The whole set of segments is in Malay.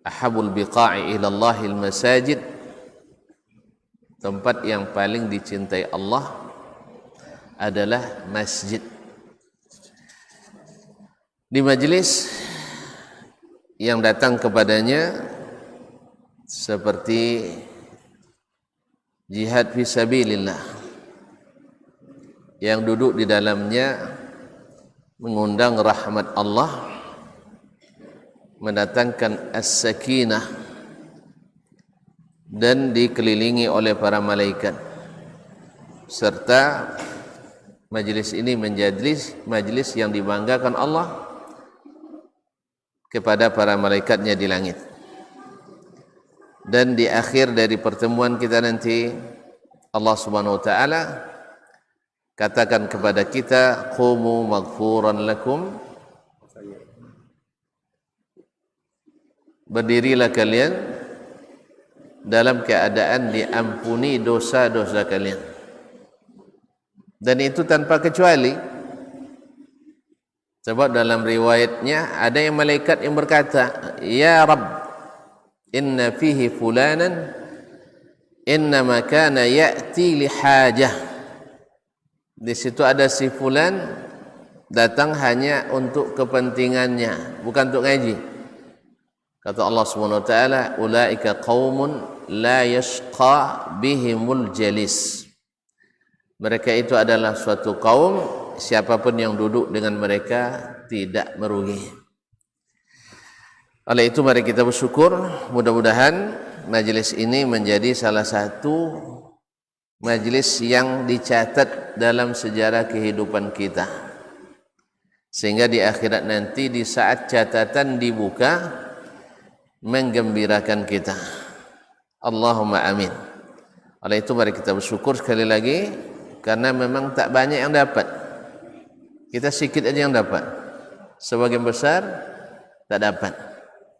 ahabul biqa'i ilallahil masajid, tempat yang paling dicintai Allah adalah masjid. Di majlis yang datang kepadanya seperti jihad fisabilillah, yang duduk di dalamnya mengundang rahmat Allah, mendatangkan as-sakinah, dan dikelilingi oleh para malaikat, serta majlis ini menjadi majlis yang dibanggakan Allah kepada para malaikatnya di langit. Dan di akhir dari pertemuan kita nanti, Allah Subhanahu wa taala katakan kepada kita, qumu maghfuran lakum, berdirilah kalian dalam keadaan diampuni dosa-dosa kalian. Dan itu tanpa kecuali. Sebab dalam riwayatnya ada yang malaikat yang berkata, ya Rabb, inna fihi fulanan innama kana ya'ti li hajah. Di situ ada si fulan datang hanya untuk kepentingannya, bukan untuk ngaji. Kata Allah Subhanahu wa taala, ulaika qaumun la yashqa bihimul jalis. Mereka itu adalah suatu kaum, siapapun yang duduk dengan mereka tidak merugi. Oleh itu mari kita bersyukur, mudah-mudahan majlis ini menjadi salah satu majlis yang dicatat dalam sejarah kehidupan kita, sehingga di akhirat nanti di saat catatan dibuka menggembirakan kita. Allahumma amin. Oleh itu mari kita bersyukur sekali lagi, karena memang tak banyak yang dapat. Kita sedikit aja yang dapat, sebagian besar tak dapat,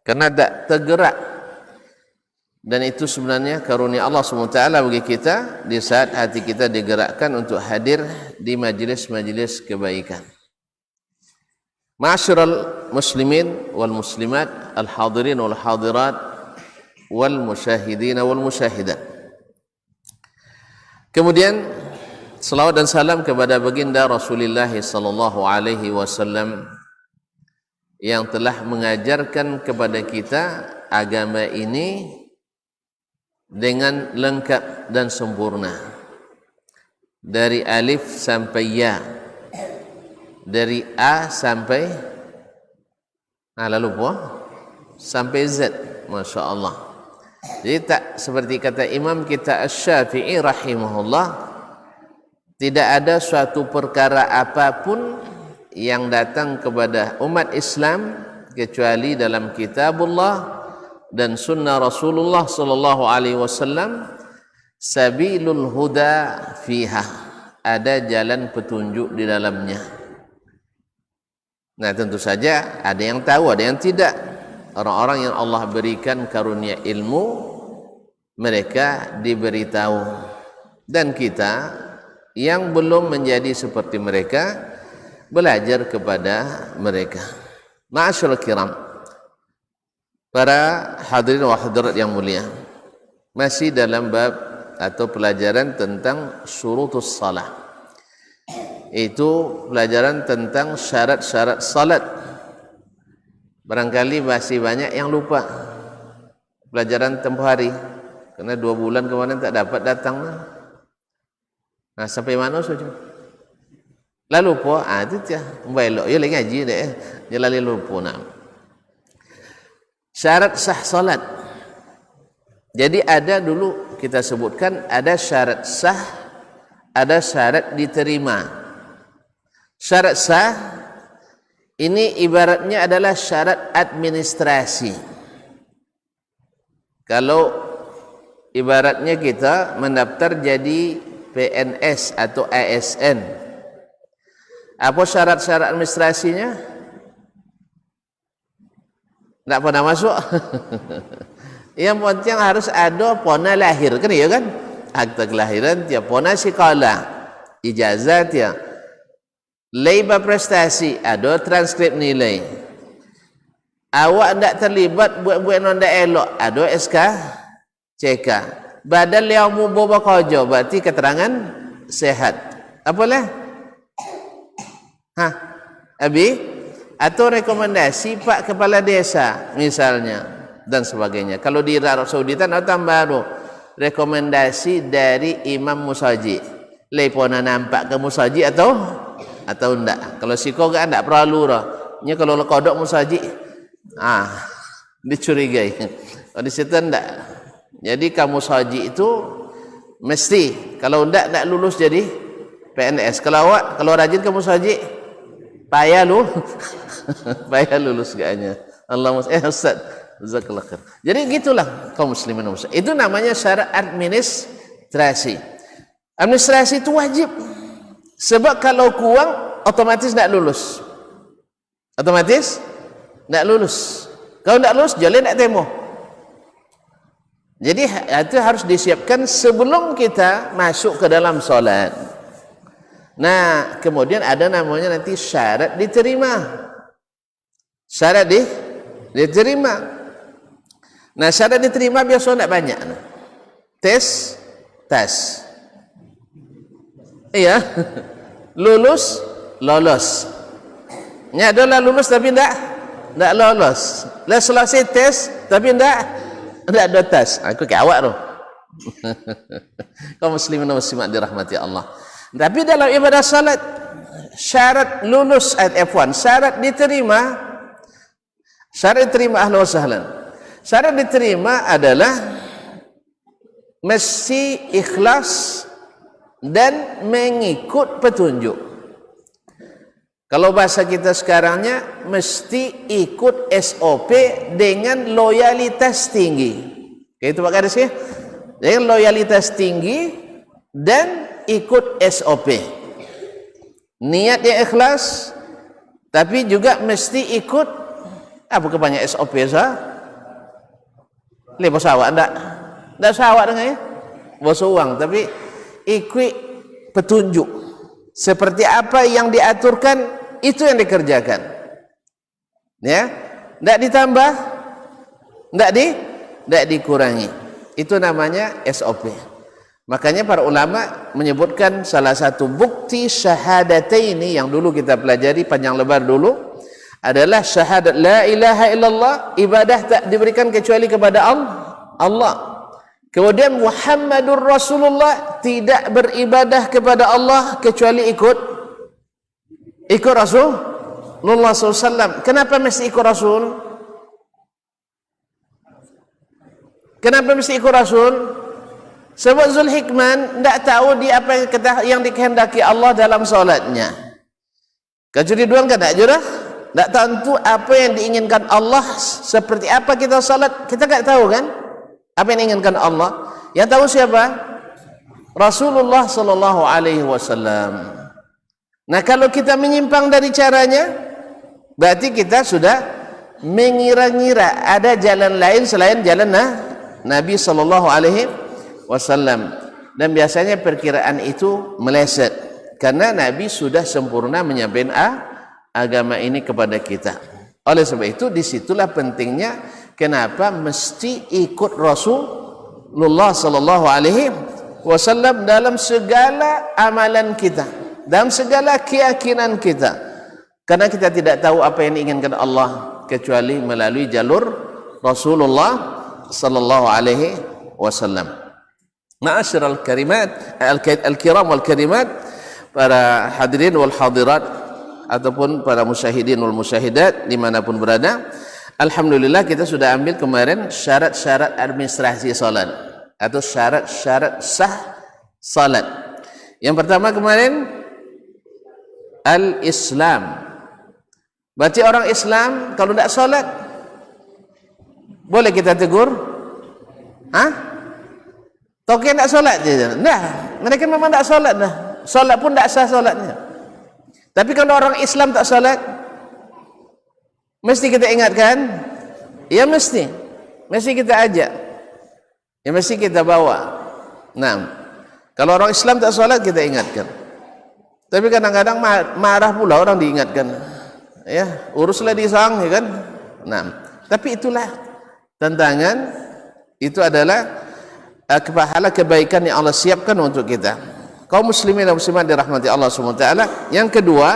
karena tak tergerak. Dan itu sebenarnya karunia Allah SWT bagi kita di saat hati kita digerakkan untuk hadir di majlis-majlis kebaikan. Ma'asyiral muslimin wal muslimat, al hadirin wal hadirat, wal musyahidin wal musyahidat. Kemudian selawat dan salam kepada baginda Rasulullah sallallahu alaihi wasallam yang telah mengajarkan kepada kita agama ini dengan lengkap dan sempurna, dari alif sampai ya, dari A sampai sampai Z, Masya Allah. Jadi tak seperti kata imam kita Asy-Syafi'i rahimahullah, tidak ada suatu perkara apapun yang datang kepada umat Islam kecuali dalam kitabullah dan sunnah Rasulullah sallallahu alaihi wasallam sabilul huda fiha, ada jalan petunjuk di dalamnya. Nah, tentu saja ada yang tahu, ada yang tidak. Orang-orang yang Allah berikan karunia ilmu, mereka diberitahu, dan kita yang belum menjadi seperti mereka belajar kepada mereka. Ma'asyiral kiram, para hadirin wa hadirat yang mulia, masih dalam bab atau pelajaran tentang syurutus salah. Itu pelajaran tentang syarat-syarat salat. Barangkali masih banyak yang lupa pelajaran tempoh hari, karena 2 bulan kemarin tak dapat datang. Nah, sampai mana saja? Lalu lupa, itu dia. Belok, ya lagi ngaji deh. Dia lalu lupa. Nah. Syarat sah salat. Jadi ada dulu kita sebutkan, ada syarat sah, ada syarat diterima. Syarat sah ini ibaratnya adalah syarat administrasi. Kalau ibaratnya kita mendaftar jadi PNS atau ASN, apa syarat-syarat administrasinya? Tak pernah masuk. Yang penting harus ada pona lahir, kan ya kan? Akta kelahiran dia, pona sekolah, ijazat dia, leba prestasi, ada transkrip nilai, awak ndak terlibat buat-buat non ndak elok, ada SK CK. Badal yang mu bawa kerja berarti keterangan sehat. Apalah? Abi atau rekomendasi Pak Kepala Desa misalnya dan sebagainya. Kalau di Arab Saudi kan tambah baru rekomendasi dari Imam Musaji. Lepona nampak ke Musaji atau enggak. Kalau siko kan enggak perlu dah. Nya kalau kodok Musaji dicurigai. Kalau di situ enggak. Jadi kamu Musaji itu mesti kalau enggak lulus jadi PNS. Kalau rajin kamu Musaji payah lu payah lulus gaknya. Ustaz jazakallah khair. Jadi gitulah kaum muslimin muslim. Itu namanya syarat administrasi. Administrasi itu wajib. Sebab kalau kurang otomatis tidak lulus. Otomatis tidak lulus. Kalau tidak lulus jalan tidak temu. Jadi itu harus disiapkan sebelum kita masuk ke dalam solat. Nah, kemudian ada namanya nanti syarat diterima. Syarat diterima. Nah, syarat diterima biasa tidak banyak. Tes. Iya. Lolos. Nya adalah lulus tapi tidak lolos. Lah selesai tes tapi tidak ada tes. Aku ke awak tu. Kaum muslimin dan muslimat dirahmati Allah. Tapi dalam ibadah salat syarat lulus F1, syarat diterima ahlan wa sahlan. Syarat diterima adalah mesti ikhlas dan mengikut petunjuk. Kalau bahasa kita sekarangnya mesti ikut SOP dengan loyalitas tinggi. Kayak itu Pak Kades ya? Dengan loyalitas tinggi dan ikut SOP. Niat yang ikhlas tapi juga mesti ikut apa kebanyakan SOP sah? Bos awak enggak sawak dengan ya? Bos uang tapi ikut petunjuk. Seperti apa yang diaturkan itu yang dikerjakan. Ya, enggak ditambah, enggak dikurangi. Itu namanya SOP. Makanya para ulama menyebutkan salah satu bukti syahadataini yang dulu kita pelajari panjang lebar dulu adalah syahadat la ilaha illallah, ibadah tak diberikan kecuali kepada Allah. Kemudian Muhammadur Rasulullah, tidak beribadah kepada Allah kecuali ikut Rasulullah SAW. Kenapa mesti ikut Rasul? Kenapa mesti ikut Rasul? Sebab Zulhikman tidak tahu dia apa yang dikehendaki Allah dalam solatnya. Kecuriduan kan tak jurah? Tak tentu apa yang diinginkan Allah, seperti apa kita salat, kita tak tahu kan? Apa yang diinginkan Allah? Yang tahu siapa? Rasulullah sallallahu alaihi wasallam. Nah, kalau kita menyimpang dari caranya, berarti kita sudah mengira-ngira ada jalan lain selain jalan Nabi sallallahu alaihi wasallam. Dan biasanya perkiraan itu meleset karena Nabi sudah sempurna menyampaikan agama ini kepada kita. Oleh sebab itu disitulah pentingnya kenapa mesti ikut Rasulullah sallallahu alaihi wasallam dalam segala amalan kita, dalam segala keyakinan kita. Karena kita tidak tahu apa yang diinginkan Allah kecuali melalui jalur Rasulullah sallallahu alaihi wasallam. Ma'asyiral karimat al-kiram wal karimat, para hadirin wal hadirat ataupun para musyahidin wal musyahidat dimanapun berada, alhamdulillah kita sudah ambil kemarin syarat-syarat administrasi salat atau syarat-syarat sah salat. Yang pertama kemarin al-Islam. Berarti orang Islam kalau tidak salat boleh kita tegur? Toke tidak salat je. Nah, mereka memang tidak salat dah. Salat pun tidak sah salatnya. Tapi kalau orang Islam tak salat, mesti kita ingatkan, ya mesti kita ajak, ya mesti kita bawa. Nah, kalau orang Islam tak salat kita ingatkan. Tapi kadang-kadang marah pula orang diingatkan. Ya, uruslah di sang, ya kan? Nah, Tapi itulah tantangan, itu adalah pahala kebaikan yang Allah siapkan untuk kita. Kaum muslimin dan muslimat dirahmati Allah SWT. Yang kedua,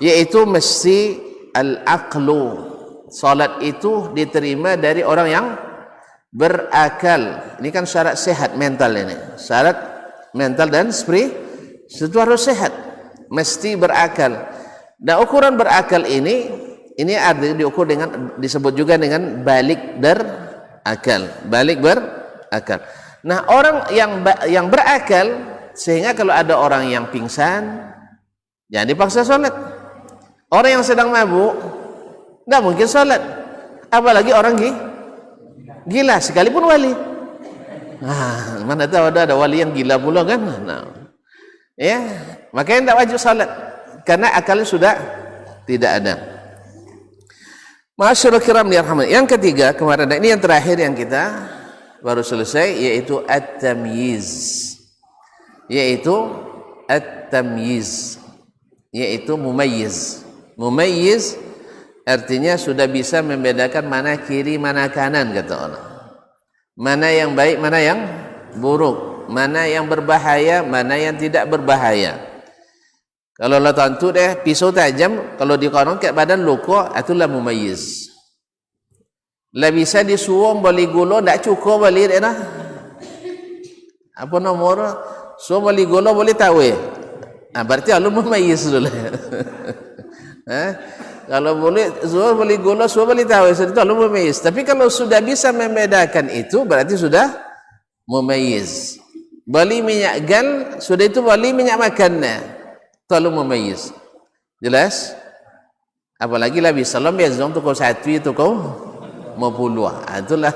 yaitu mesti al-aqlu. Salat itu diterima dari orang yang berakal. Ini kan syarat sehat mental ini. Syarat mental dan itu harus sehat. Mesti berakal. Dan ukuran berakal ini artinya diukur dengan, disebut juga dengan balik berakal. Balik berakal. Nah, orang yang berakal, sehingga kalau ada orang yang pingsan, jangan dipaksa salat. Orang yang sedang mabuk, tidak mungkin salat. Apalagi orang gila, sekalipun wali. Nah, mana tahu ada wali yang gila pula kan? Nah, ya, makanya tidak wajib salat karena akalnya sudah tidak ada. Ma'asyiral kiram dirahmati. Yang ketiga, kemarin ini yang terakhir yang kita baru selesai, yaitu at-tamyiz. Yaitu at-tamyiz, yaitu mumayyiz. Mumayyiz artinya sudah bisa membedakan mana kiri mana kanan, kata orang. Mana yang baik, mana yang buruk, mana yang berbahaya, mana yang tidak berbahaya. Kalau Allah tentu deh pisau tajam, kalau dikorong ke badan luka, itulah mumayyiz. Lah bisa disuung beli gula, tak cukup beli dah. Apa nomor? So beli gula boleh tahu. Nah, berarti Allah mumayyiz dulu. Kalau boleh zuhur beli gula, semua boleh tahu itu Allah mumayyiz. Tapi kalau sudah bisa membedakan itu, berarti sudah mumayyiz. Beli minyak gal, sudah itu beli minyak makannya, itu Allah mumayyiz. Jelas? Apalagi Nabi sallam biasa tu kau satu itu kau mau puluh. Itulah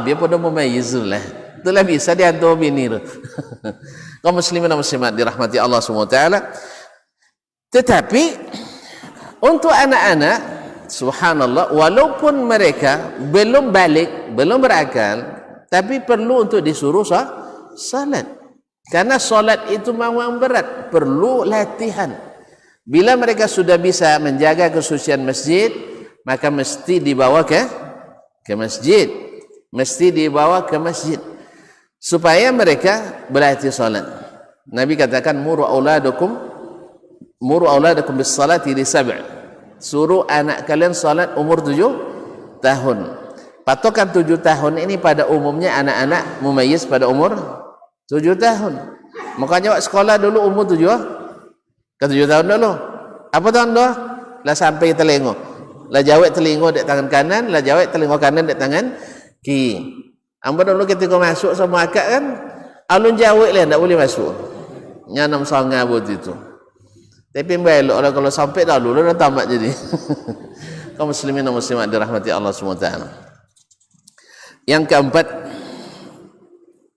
dia pada mumayyiz lah. Itulah bisa diantar bini tu. Kaum muslimin dan muslimat dirahmati Allah SWT. Tetapi untuk anak-anak, subhanallah, walaupun mereka belum balik, belum berakal, tapi perlu untuk disuruh salat. Karena salat itu memang berat, perlu latihan. Bila mereka sudah bisa menjaga kesucian masjid, maka mesti dibawa ke masjid. Mesti dibawa ke masjid supaya mereka berlatih salat. Nabi katakan muru auladakum bis salati li sab'. Suruh anak kalian salat umur 7 tahun. Patokan 7 tahun ini pada umumnya anak-anak mumayyiz pada umur 7 tahun. Makanya waktu sekolah dulu umur 7 tahun dulu. Apa tahun dah? Lah sampai telingo. Lah jawab telingo di tangan kanan, lah jawab telingo kanan di tangan kiri. Amba dulu ketika masuk sama akak kan, alun jawab lah tak boleh masuk. Nyanam sangat buat itu. Tapi belok orang kalau sampai dah dulu dah tamat jadi. Kaum muslimin dan muslimat dirahmati Allah SWT. Yang keempat,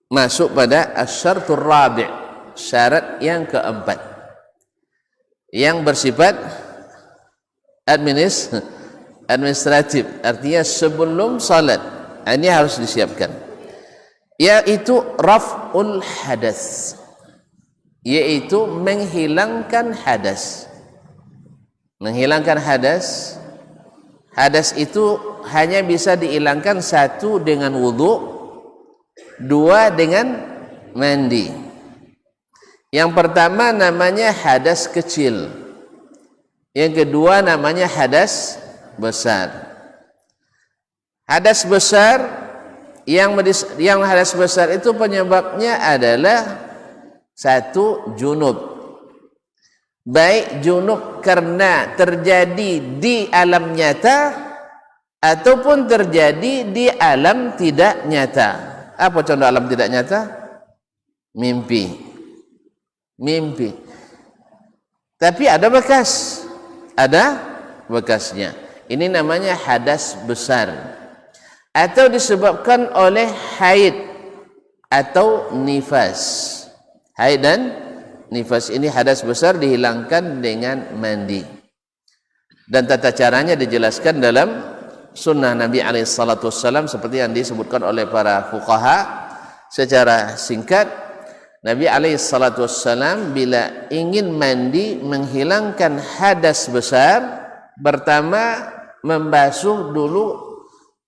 masuk pada asyaratur rabi', syarat yang keempat, yang bersifat administratif, artinya sebelum salat ini harus disiapkan, yaitu raf'ul hadas, yaitu menghilangkan hadas. Menghilangkan hadas, hadas itu hanya bisa dihilangkan satu dengan wudu, dua dengan mandi. Yang pertama namanya hadas kecil, yang kedua namanya hadas besar. Hadas besar, yang hadas besar itu penyebabnya adalah satu, junub. Baik junub karena terjadi di alam nyata ataupun terjadi di alam tidak nyata. Apa contoh alam tidak nyata? Mimpi. Tapi ada bekasnya. Ini namanya hadas besar. Atau disebabkan oleh haid atau nifas. Haid dan nifas ini hadas besar dihilangkan dengan mandi. Dan tata caranya dijelaskan dalam sunnah Nabi SAW seperti yang disebutkan oleh para fuqaha secara singkat. Nabi SAW bila ingin mandi menghilangkan hadas besar, pertama membasuh dulu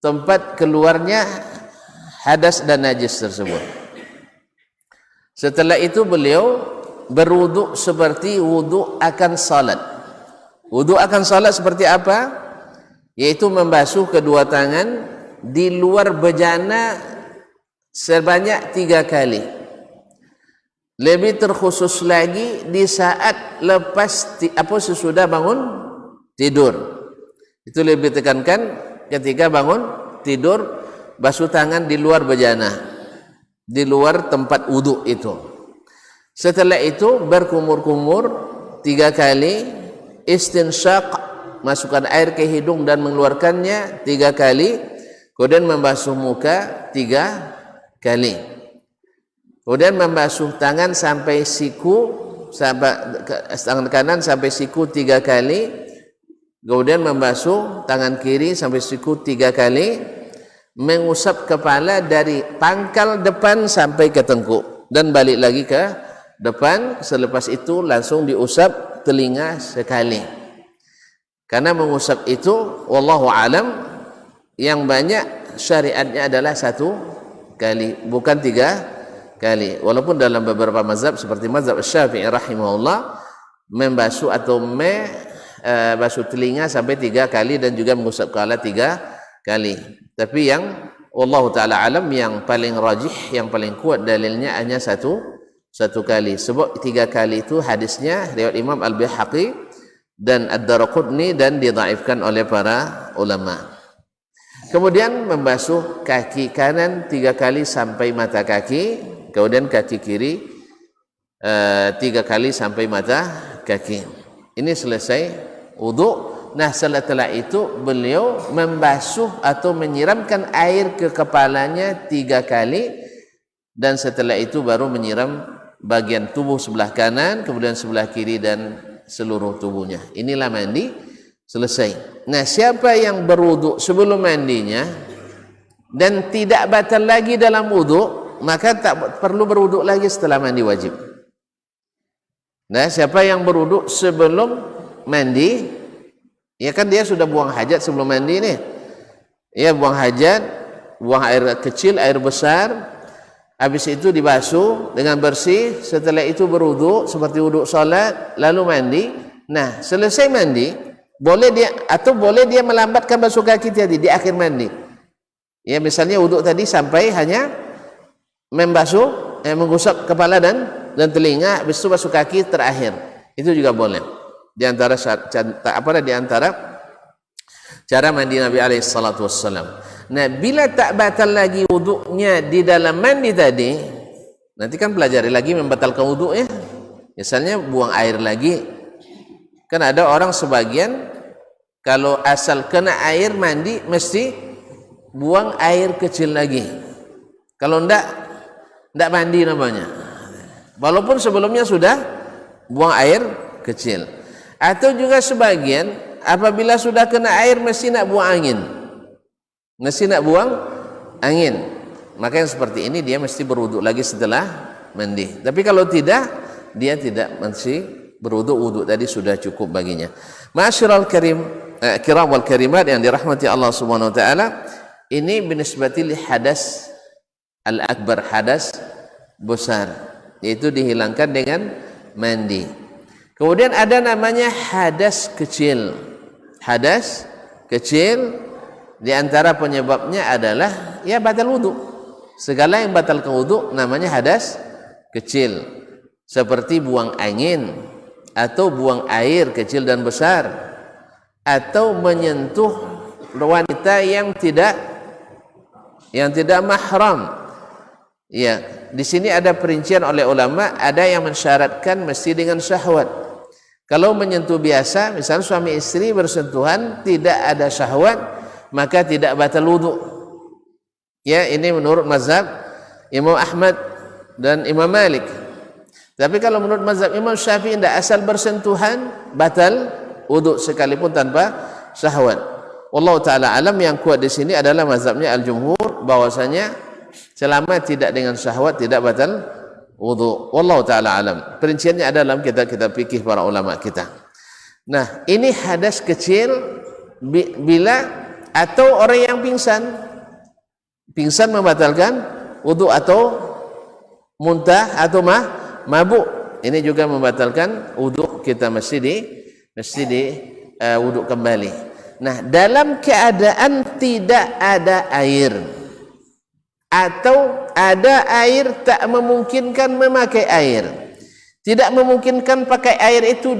tempat keluarnya hadas dan najis tersebut. Setelah itu beliau berwudu seperti wudu akan salat. Wudu akan salat seperti apa? Yaitu membasuh kedua tangan di luar bejana sebanyak 3 kali. Lebih terkhusus lagi di saat lepas sesudah bangun tidur. Itu lebih tekankan ketika bangun tidur, basuh tangan di luar bejana, di luar tempat wudu itu. Setelah itu berkumur-kumur 3 kali, istinsyaq, masukkan air ke hidung dan mengeluarkannya 3 kali, kemudian membasuh muka 3 kali, kemudian membasuh tangan sampai siku, tangan kanan sampai siku 3 kali, kemudian membasuh tangan kiri sampai siku 3 kali, mengusap kepala dari pangkal depan sampai ke tengkuk dan balik lagi ke depan. Selepas itu langsung diusap telinga sekali. Karena mengusap itu wallahu alam yang banyak syariatnya adalah 1 kali, bukan 3 kali. Walaupun dalam beberapa mazhab seperti mazhab Syafi'i rahimahullah membasuh atau basuh telinga sampai 3 kali dan juga mengusap kepala 3 kali. Tapi yang wallahu taala alam yang paling rajih, yang paling kuat dalilnya hanya satu kali. Sebab 3 kali itu hadisnya riwayat Imam Al-Baihaqi dan Ad-Darqutni dan didhaifkan oleh para ulama. Kemudian membasuh kaki kanan 3 kali sampai mata kaki, kemudian kaki kiri 3 kali sampai mata kaki. Ini selesai wudu. Nah, setelah itu beliau membasuh atau menyiramkan air ke kepalanya 3 kali, dan setelah itu baru menyiram bagian tubuh sebelah kanan, kemudian sebelah kiri dan seluruh tubuhnya. Inilah mandi selesai. Nah, siapa yang berwudu sebelum mandinya dan tidak batal lagi dalam wudu, maka tak perlu berwudu lagi setelah mandi wajib. Nah, siapa yang berwudu sebelum mandi, ya kan dia sudah buang hajat sebelum mandi nih. Ya, buang hajat, buang air kecil, air besar. Habis itu dibasuh dengan bersih, setelah itu berwudu seperti wudu salat, lalu mandi. Nah, selesai mandi, boleh dia melambatkan basuh kaki tadi di akhir mandi. Ya, misalnya wudu tadi sampai hanya mengusap kepala dan telinga, habis itu basuh kaki terakhir. Itu juga boleh. Di antara cara mandi Nabi alaihi salatu wassalam. Nah, bila tak batal lagi wudunya di dalam mandi tadi, nanti kan pelajari lagi membatalkan wudu ya. Misalnya buang air lagi. Kan ada orang sebagian kalau asal kena air mandi mesti buang air kecil lagi. Kalau enggak mandi namanya. Walaupun sebelumnya sudah buang air kecil. Atau juga sebagian apabila sudah kena air mesti nak buang angin. Maka yang seperti ini dia mesti berwudu lagi setelah mandi. Tapi kalau tidak, dia tidak mesti berwudu, wudu tadi sudah cukup baginya. Ma'asyiral kiram wal karimat yang dirahmati Allah Subhanahu wa taala, ini binisbati li hadas al-akbar, hadas besar, yaitu dihilangkan dengan mandi. Kemudian ada namanya hadas kecil. Hadas kecil di antara penyebabnya adalah ya batal wudu. Segala yang batalkan wudu namanya hadas kecil. Seperti buang angin atau buang air kecil dan besar, atau menyentuh wanita yang tidak mahram. Ya, di sini ada perincian oleh ulama, ada yang mensyaratkan mesti dengan syahwat. Kalau menyentuh biasa, misalnya suami istri bersentuhan tidak ada syahwat, maka tidak batal wudu. Ya, ini menurut mazhab Imam Ahmad dan Imam Malik. Tapi kalau menurut mazhab Imam Syafi'i, tidak, asal bersentuhan batal wudu sekalipun tanpa syahwat. Wallahu taala alam, yang kuat di sini adalah mazhabnya al-jumhur, bahwasanya selama tidak dengan syahwat tidak batal wudu. Wallahu taala alam. Perinciannya ada dalam kitab-kitab fikih para ulama kita. Nah, ini hadas kecil bila atau orang yang pingsan membatalkan wudu, atau muntah atau mabuk, ini juga membatalkan wudu kita, mesti di wudu kembali. Nah, dalam keadaan tidak ada air atau ada air tak memungkinkan memakai air, tidak memungkinkan pakai air, itu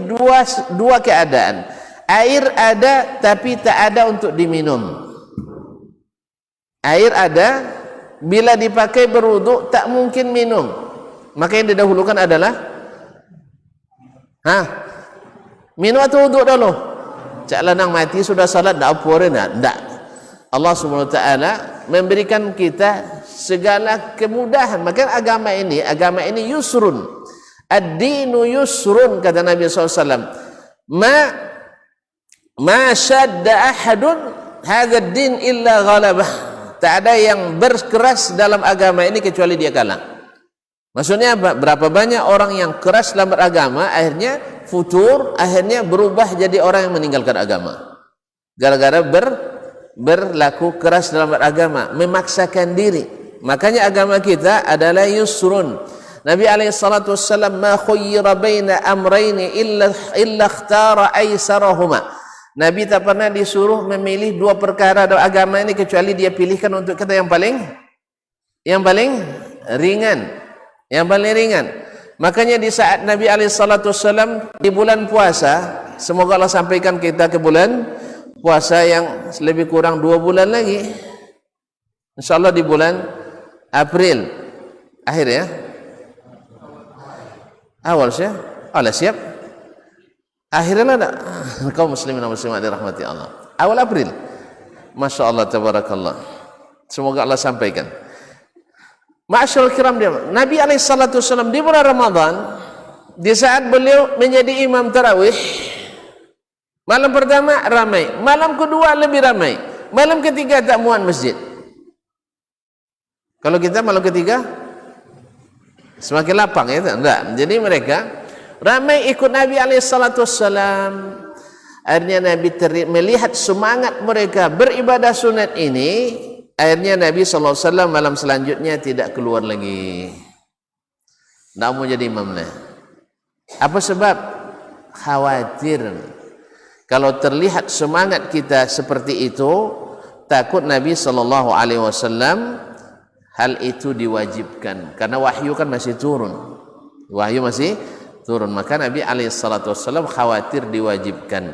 dua keadaan. Air ada tapi tak ada untuk diminum. Air ada, bila dipakai berwudu tak mungkin minum, maka yang didahulukan adalah minum atau wudu dulu. Cak lanang mati sudah salat dak apa ndak. Allah Subhanahu wa taala memberikan kita segala kemudahan. Maka agama ini yusrun. Ad-dinu yusrun, kata Nabi SAW. Ma syadda ahadun hadha ad-din illa ghalabah. Tak ada yang berkeras dalam agama ini kecuali dia kalah. Maksudnya apa? Berapa banyak orang yang keras dalam beragama, akhirnya futur, akhirnya berubah jadi orang yang meninggalkan agama. Gara-gara berlaku keras dalam beragama, memaksakan diri. Makanya agama kita adalah yusrun. Nabi SAW, ma khuyyira baina amrayni illa ikhtara aisarahuma. Nabi tak pernah disuruh memilih dua perkara dalam agama ini kecuali dia pilihkan untuk kita yang paling ringan. Yang paling ringan. Makanya di saat Nabi SAW di bulan puasa, semoga Allah sampaikan kita ke bulan puasa yang lebih kurang 2 bulan lagi, InsyaAllah di bulan April akhir ya, awal siap akhirnya ada kaum muslimin dan muslimat dirahmati Allah, awal April, Masya Allah, tabarakallah, semoga Allah sampaikan. Ma'asyarul kiram, Nabi SAW di bulan Ramadan, di saat beliau menjadi imam tarawih, malam pertama ramai, malam kedua lebih ramai, malam ketiga tak muat masjid. Kalau kita malam ketiga semakin lapang ya, enggak. Jadi mereka ramai ikut Nabi SAW. Akhirnya Nabi melihat semangat mereka beribadah sunat ini. Akhirnya Nabi SAW malam selanjutnya tidak keluar lagi, tidak mau jadi imam lah. Apa sebab? Khawatir kalau terlihat semangat kita seperti itu, takut Nabi SAW hal itu diwajibkan, karena wahyu kan masih turun, maka Nabi SAW khawatir diwajibkan.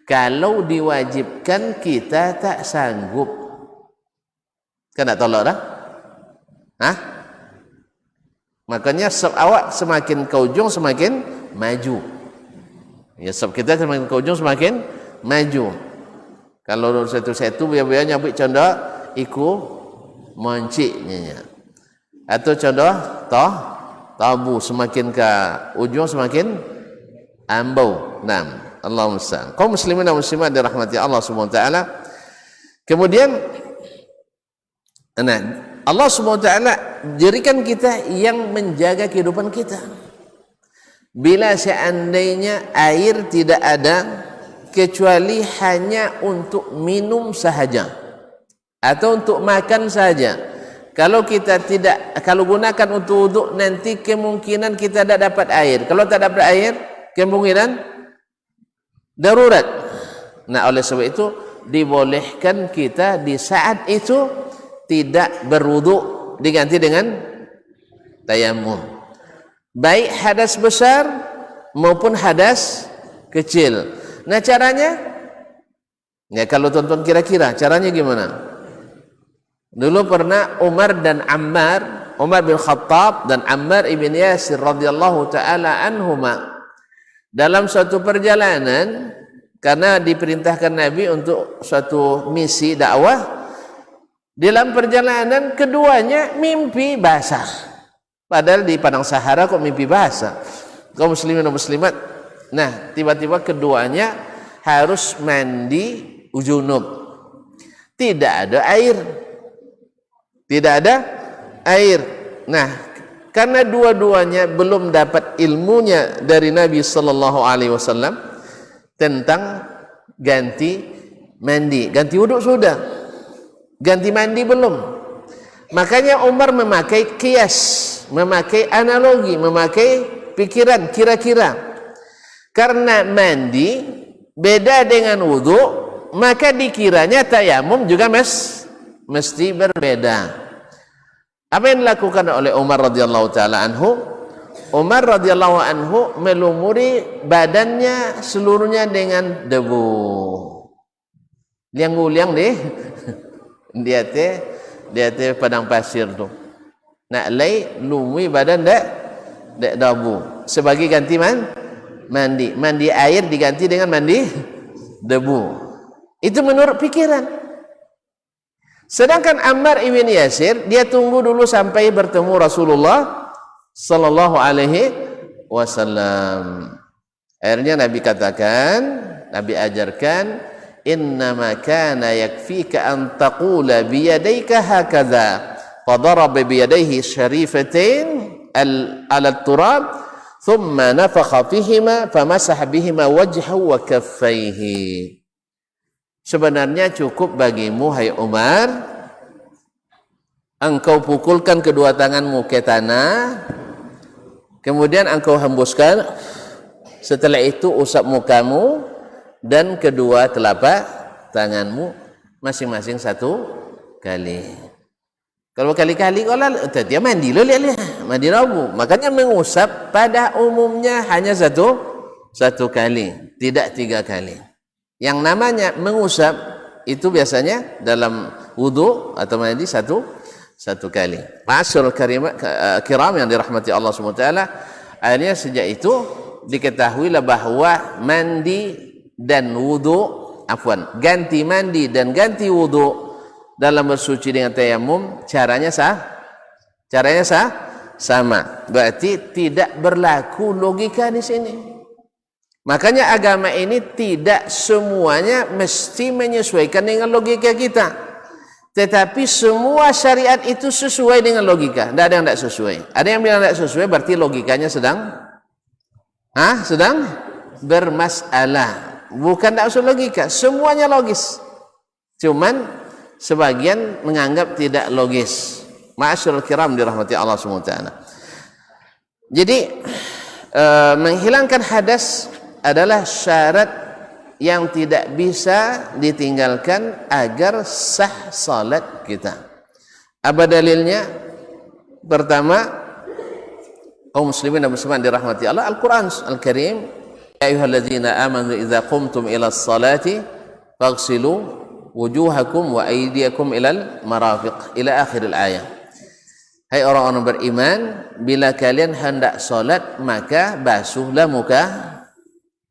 Kalau diwajibkan kita tak sanggup, kan tak tolak dah? Makanya awak semakin ke ujung semakin maju. Ya, sebab kita semakin ke ujung semakin maju. Kalau satu-satu biar-biar nyabik contoh iku monciknya. Atau contoh tabu, semakin ke ujung semakin ambau. Naam, Allahumma musta'an. Kaum muslimin dan muslimat dirahmati Allah Subhanahu wa taala. Kemudian Allah SWT jadikan kita yang menjaga kehidupan kita. Bila seandainya air tidak ada kecuali hanya untuk minum sahaja atau untuk makan saja, kalau kita kalau gunakan untuk wuduk, nanti kemungkinan kita tidak dapat air. Kalau tak dapat air, kemungkinan darurat. Nah, oleh sebab itu dibolehkan kita di saat itu tidak berwudu, diganti dengan tayamum, baik hadas besar maupun hadas kecil. Nah, caranya ya, kalau tonton kira-kira caranya gimana? Dulu pernah Umar bin Khattab dan Ammar ibn Yasir radhiyallahu taala anhuma dalam suatu perjalanan, karena diperintahkan Nabi untuk suatu misi dakwah. Dalam perjalanan keduanya mimpi basah, padahal di padang Sahara kok mimpi basah, kaum muslimin dan muslimat. Nah, tiba-tiba keduanya harus mandi junub, tidak ada air. Nah, karena dua-duanya belum dapat ilmunya dari Nabi SAW tentang ganti mandi. Ganti wuduk sudah, ganti mandi belum. Makanya Umar memakai kias, memakai analogi, memakai pikiran kira-kira. Karena mandi beda dengan wuduk, maka dikiranya tayamum juga mesti berbeda. Apa yang dilakukan oleh Umar radhiyallahu taala anhu? Umar radhiyallahu anhu melumuri badannya seluruhnya dengan debu. Liang-liang deh. Dia teh padang pasir tu. Nak lay lumui badan dak debu. Sebagai ganti mandi. Mandi air diganti dengan mandi debu. Itu menurut pikiran. Sedangkan Ammar ibn Yasir, dia tunggu dulu sampai bertemu Rasulullah sallallahu alaihi wasallam. Akhirnya Nabi katakan, Nabi ajarkan, innama kana yakfika an taqula biyadayka hakadha. Fadaraba biyadayhi syarifatain ala turab, thumma nafakha fihima famasaha bihima wajhahu wa kaffaihi. Sebenarnya cukup bagimu, hai Umar, engkau pukulkan kedua tanganmu ke tanah, kemudian engkau hembuskan, setelah itu usap mukamu dan kedua telapak tanganmu masing-masing satu kali. Kalau kali-kali kalau dia mandi lo lihat mandi rabu, makanya mengusap pada umumnya hanya satu kali, tidak 3 kali. Yang namanya mengusap itu biasanya dalam wudu atau mandi satu kali. Ma'asyiral kiram yang dirahmati Allah SWT, akhirnya sejak itu diketahuilah bahwa mandi dan wudu, ganti mandi dan ganti wudu dalam bersuci dengan tayamum caranya sama. Berarti tidak berlaku logika di sini. Makanya agama ini tidak semuanya mesti menyesuaikan dengan logika kita. Tetapi semua syariat itu sesuai dengan logika. Tidak ada yang tidak sesuai. Ada yang bilang tidak sesuai berarti logikanya sedang bermasalah. Bukan tidak usul logika, semuanya logis. Cuman sebagian menganggap tidak logis. Ma'asyiral kiram dirahmati Allah SWT. Jadi menghilangkan hadas adalah syarat yang tidak bisa ditinggalkan agar sah salat kita. Apa dalilnya? Pertama, kaum muslimin dan muslimat dirahmati Allah, Al-Quran Al-Karim, ya ayyuhalladzina amanu idza qumtum ila as-salati faghsilu wujuhakum wa aydiyakum ilal marafiq, ila akhir al-ayah. Hai orang-orang beriman, bila kalian hendak salat maka basuhlah muka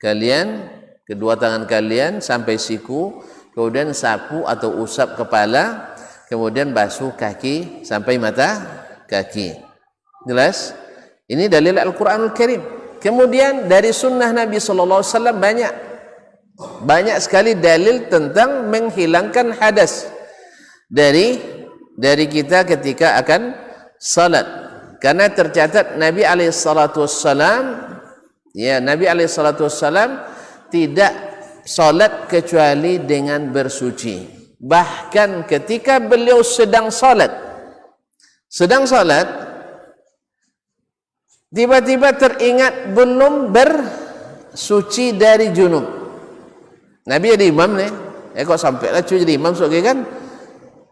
kalian, kedua tangan kalian sampai siku, kemudian sapu atau usap kepala, kemudian basuh kaki sampai mata kaki. Jelas? Ini dalil Al-Quranul Karim. Kemudian dari sunnah Nabi SAW banyak sekali dalil tentang menghilangkan hadas dari kita ketika akan salat. Karena tercatat Nabi SAW tidak salat kecuali dengan bersuci. Bahkan ketika beliau sedang salat, tiba-tiba teringat belum bersuci dari junub. Nabi jadi imam nih, kok sampailah cuy jadi imam sok kan?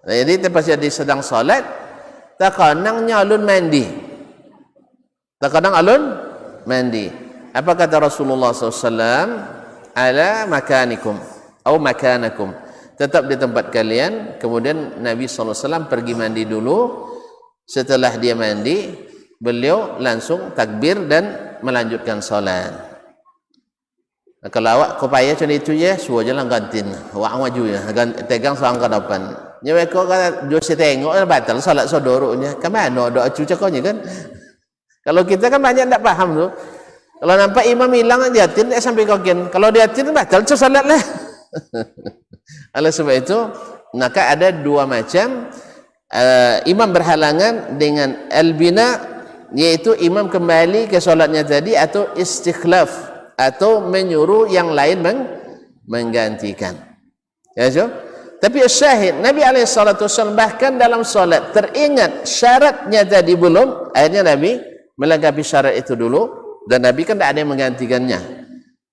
Jadi pas jadi sedang salat, terkadang alun mandi. Apa kata Rasulullah SAW? Ala makanikum atau makanakum, tetap di tempat kalian. Kemudian Nabi SAW pergi mandi dulu. Setelah dia mandi, beliau langsung takbir dan melanjutkan salat. Kalau awak kau payah macam itu ya, suruh jalan gantin, awak maju ya, tegang sang ke depan. Nyawa kau kata dosa tengok batal salat sodoroknya. Kemana doa cuca kau ni kan? Kalau kita kan banyak tak paham tu. Kalau nampak imam hilang diatin sampai kogen. Kalau diatin batal salat lah. Oleh sebab itu, maka ada dua macam imam berhalangan dengan al-bina, yaitu imam kembali ke solatnya tadi, atau istikhlaf, atau menyuruh yang lain menggantikan. Ya, so? Tapi syahid Nabi SAW bahkan dalam solat teringat syaratnya tadi belum, akhirnya Nabi melengkapi syarat itu dulu, dan Nabi kan tidak ada yang menggantikannya.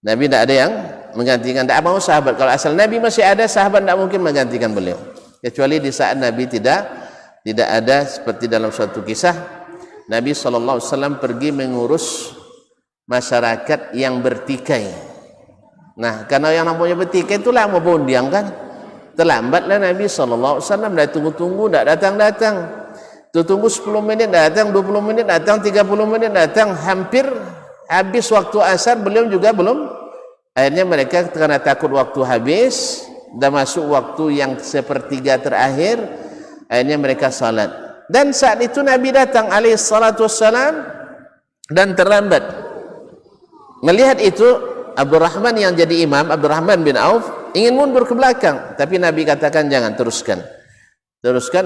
Nabi tidak ada yang menggantikan, tidak mau sahabat. Kalau asal Nabi masih ada, sahabat tidak mungkin menggantikan beliau, kecuali di saat Nabi tidak ada, seperti dalam suatu kisah Nabi SAW pergi mengurus masyarakat yang bertikai. Nah, karena yang namanya bertikai itu lama bondiang kan, terlambatlah Nabi SAW, dah tunggu-tunggu tak datang-datang, tunggu 10 menit datang, 20 menit datang, 30 menit datang, hampir habis waktu asar beliau juga belum. Akhirnya mereka karena takut waktu habis dan masuk waktu yang sepertiga terakhir, akhirnya mereka salat. Dan saat itu Nabi datang alaihi salatu wassalam dan terlambat. Melihat itu Abdurrahman yang jadi imam, Abdurrahman bin Auf, ingin mundur ke belakang, tapi Nabi katakan jangan, teruskan.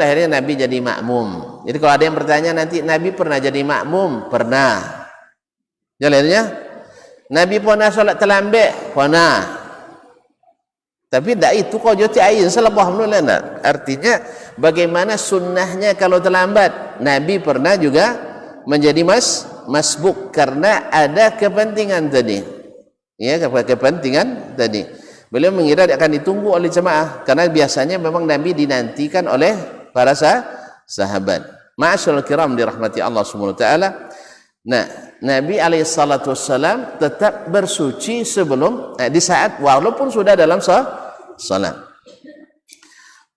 Akhirnya Nabi jadi makmum. Jadi kalau ada yang bertanya nanti, Nabi pernah jadi makmum? Pernah. Jalannya Nabi pernah solat terlambat? Pernah. Tapi tak itu kau jati air salah paham dulu lah. Artinya bagaimana sunnahnya kalau terlambat? Nabi pernah juga menjadi masbuk karena ada kepentingan tadi. Ya, kepentingan tadi. Beliau mengira akan ditunggu oleh jemaah karena biasanya memang Nabi dinantikan oleh para sahabat. Ma'asyiral kiram dirahmati Allah Subhanahu wa taala. Nah, Nabi alaihi salatu wassalam tetap bersuci sebelum di saat walaupun sudah dalam salat.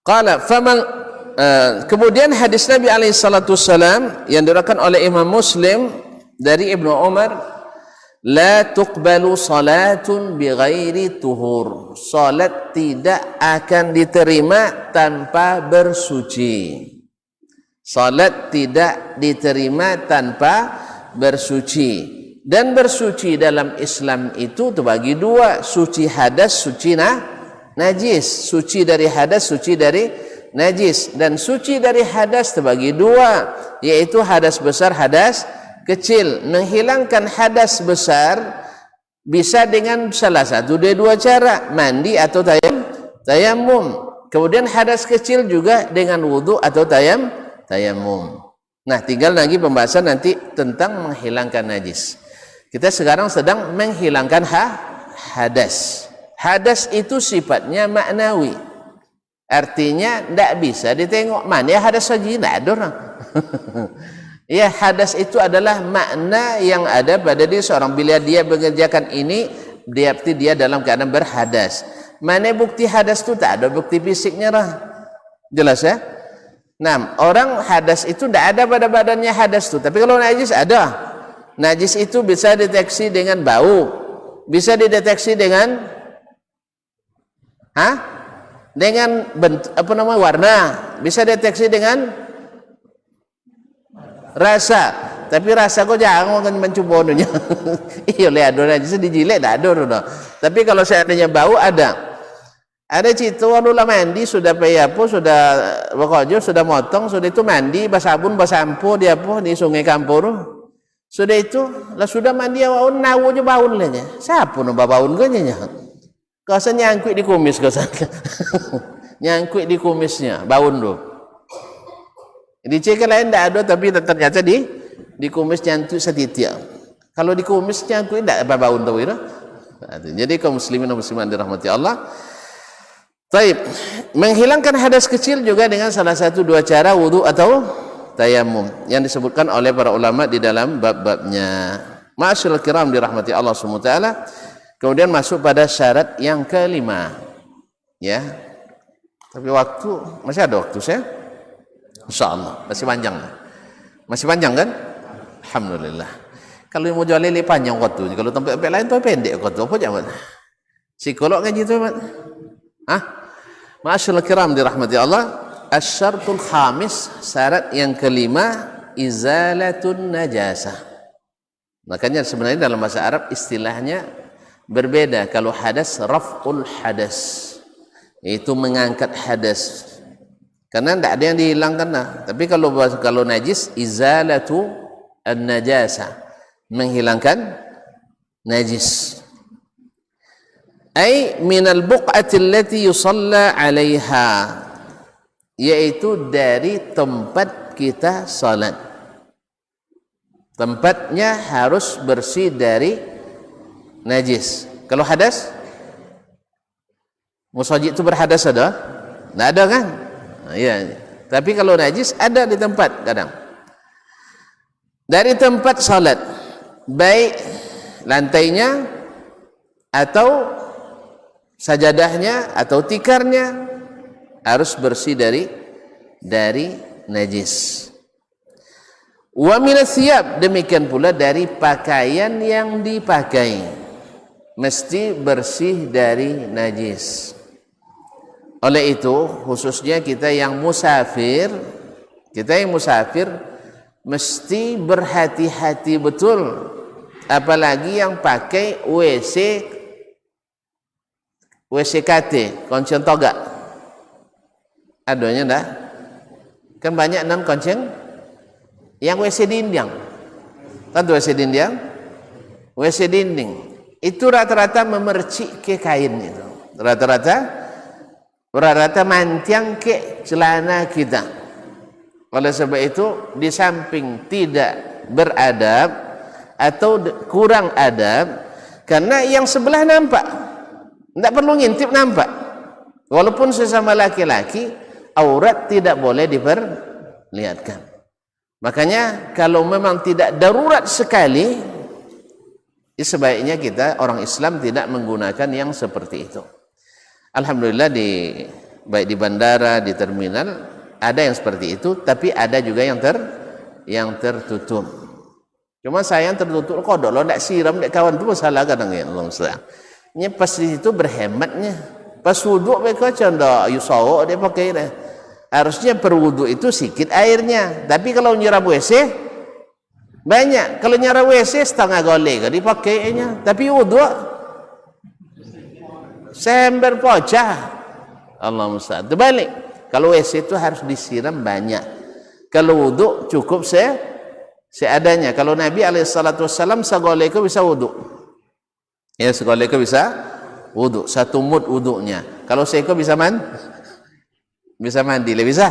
Qala faman kemudian hadis Nabi alaihi salatu wassalam yang diriwayatkan oleh Imam Muslim dari Ibnu Umar, la tuqbalu salatun bighairi tuhur. Salat tidak akan diterima tanpa bersuci. Salat tidak diterima tanpa bersuci. Dan bersuci dalam Islam itu terbagi dua, suci hadas, suci najis. Suci dari hadas, suci dari najis. Dan suci dari hadas terbagi dua, yaitu hadas besar, hadas kecil. Menghilangkan hadas besar bisa dengan salah satu dari dua cara, mandi atau tayamum. Kemudian hadas kecil juga dengan wudu atau tayamum. Nah, tinggal lagi pembahasan nanti tentang menghilangkan najis. Kita sekarang sedang menghilangkan hadas. Hadas itu sifatnya maknawi, artinya tidak bisa ditengok. Mana hadas saja tidak ada orang. Ya, hadas itu adalah makna yang ada pada diri seorang. Bila dia mengerjakan ini, berarti dia dalam keadaan berhadas. Mana bukti hadas itu? Tak ada bukti fisiknya lah. Jelas ya? Nah, orang hadas itu tidak ada pada badannya hadas itu. Tapi kalau najis ada. Najis itu bisa deteksi dengan bau, bisa dideteksi dengan bentuk, warna, bisa deteksi dengan rasa. Tapi rasa kok jangan mencoba dunia. Iya, lihat ada najis dijilek tak ada. Tapi kalau seandainya bau ada. Ada cerita walau mandi sudah payapo, sudah bekojo, sudah motong, sudah itu mandi basabun basampo dia di sungai Kampur. Sudah itu lah sudah mandi awal nawu je baun lenya. Siapa nu baun ganya? Kau nyangkut di kumis kau nyangkut di kumisnya baun tu. Dicek lain tak ada, tapi ternyata di kumis nyangkut setitik. Kalau di kumis nyangkut tak apa baun tu itu. Jadi kaum muslimin dan muslimat dirahmati Allah. Taib, menghilangkan hadas kecil juga dengan salah satu dua cara, wudu atau tayamum, yang disebutkan oleh para ulama di dalam bab-babnya. Ma'asyiral kiram dirahmati Allah Subhanahu wa taala. Kemudian masuk pada syarat yang kelima. Ya. Tapi waktu masih ada waktu saya? Insyaallah, masih panjang. Masih panjang kan? Alhamdulillah. Kalau mau jual lele panjang waktunya, kalau tempat-tempat lain tu pendek waktu. Apa jangan? Psikolog ngaji tu, Mat. Ma'asyiral kiram dirahmati Allah. Asyartul khamis, syarat yang kelima, izalatun najasah. Makanya sebenarnya dalam bahasa Arab istilahnya berbeda. Kalau hadas, raf'ul hadas, itu mengangkat hadas, karena tidak ada yang dihilangkan lah. Tapi kalau najis, izalatu an-najasah, menghilangkan najis. Ai minal buq'ati allati yusalla 'alaiha, yaitu dari tempat kita salat. Tempatnya harus bersih dari najis. Kalau hadas, musajid itu berhadas ada? Tidak ada kan? Ya. Tapi kalau najis ada di tempat kadang. Dari tempat salat, baik lantainya atau sajadahnya atau tikarnya harus bersih dari najis. Wa minas thiyab, demikian pula dari pakaian yang dipakai mesti bersih dari najis. Oleh itu khususnya kita yang musafir mesti berhati-hati betul, apalagi yang pakai WCKT, konceng toga. Adanya dah. Kan banyak non konceng yang WC dinding. Kan tuh WC dinding? WC dinding. Itu rata-rata memercik ke kain itu. Rata-rata mantiang ke celana kita. Oleh sebab itu di samping tidak beradab atau kurang adab, karena yang sebelah nampak. Tidak perlu ngintip nampak. Walaupun sesama laki-laki, aurat tidak boleh diperlihatkan. Makanya kalau memang tidak darurat sekali, sebaiknya kita orang Islam tidak menggunakan yang seperti itu. Alhamdulillah baik di bandara, di terminal ada yang seperti itu, tapi ada juga yang tertutup. Cuma saya yang tertutup kodok lo tidak siram, tidak kawan itu masalah kadang ya Allah Ustaz. Nya pas di situ berhematnya. Pas wuduk mereka canda yusawo dia pakai dah. Harusnya berwuduk itu sedikit airnya. Tapi kalau nyiram WC banyak. Kalau nyiram WC setengah golek dipakainya. Tapi wuduk sember pocah. Allah musta'an. Terbalik. Kalau WC itu harus disiram banyak. Kalau wuduk cukup seadanya. Kalau Nabi alaihissalam sagolek bisa wuduk. Ya, sekolah itu bisa wuduk, satu mud wuduknya. Kalau seekor bisa mandi, lebih bisa.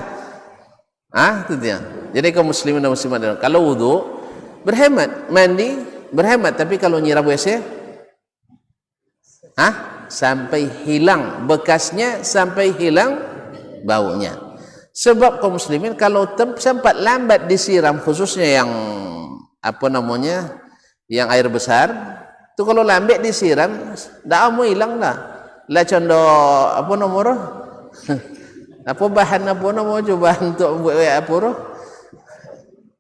Itu dia. Jadi kaum muslimin dan muslimat, kalau wuduk berhemat, mandi berhemat, tapi kalau nyiram WC, sampai hilang bekasnya, sampai hilang baunya. Sebab kaum muslimin kalau sempat lambat disiram, khususnya yang yang air besar. Tu kalau lambat disiram, dah mau hilang dah. Lah condo bahan coba untuk buat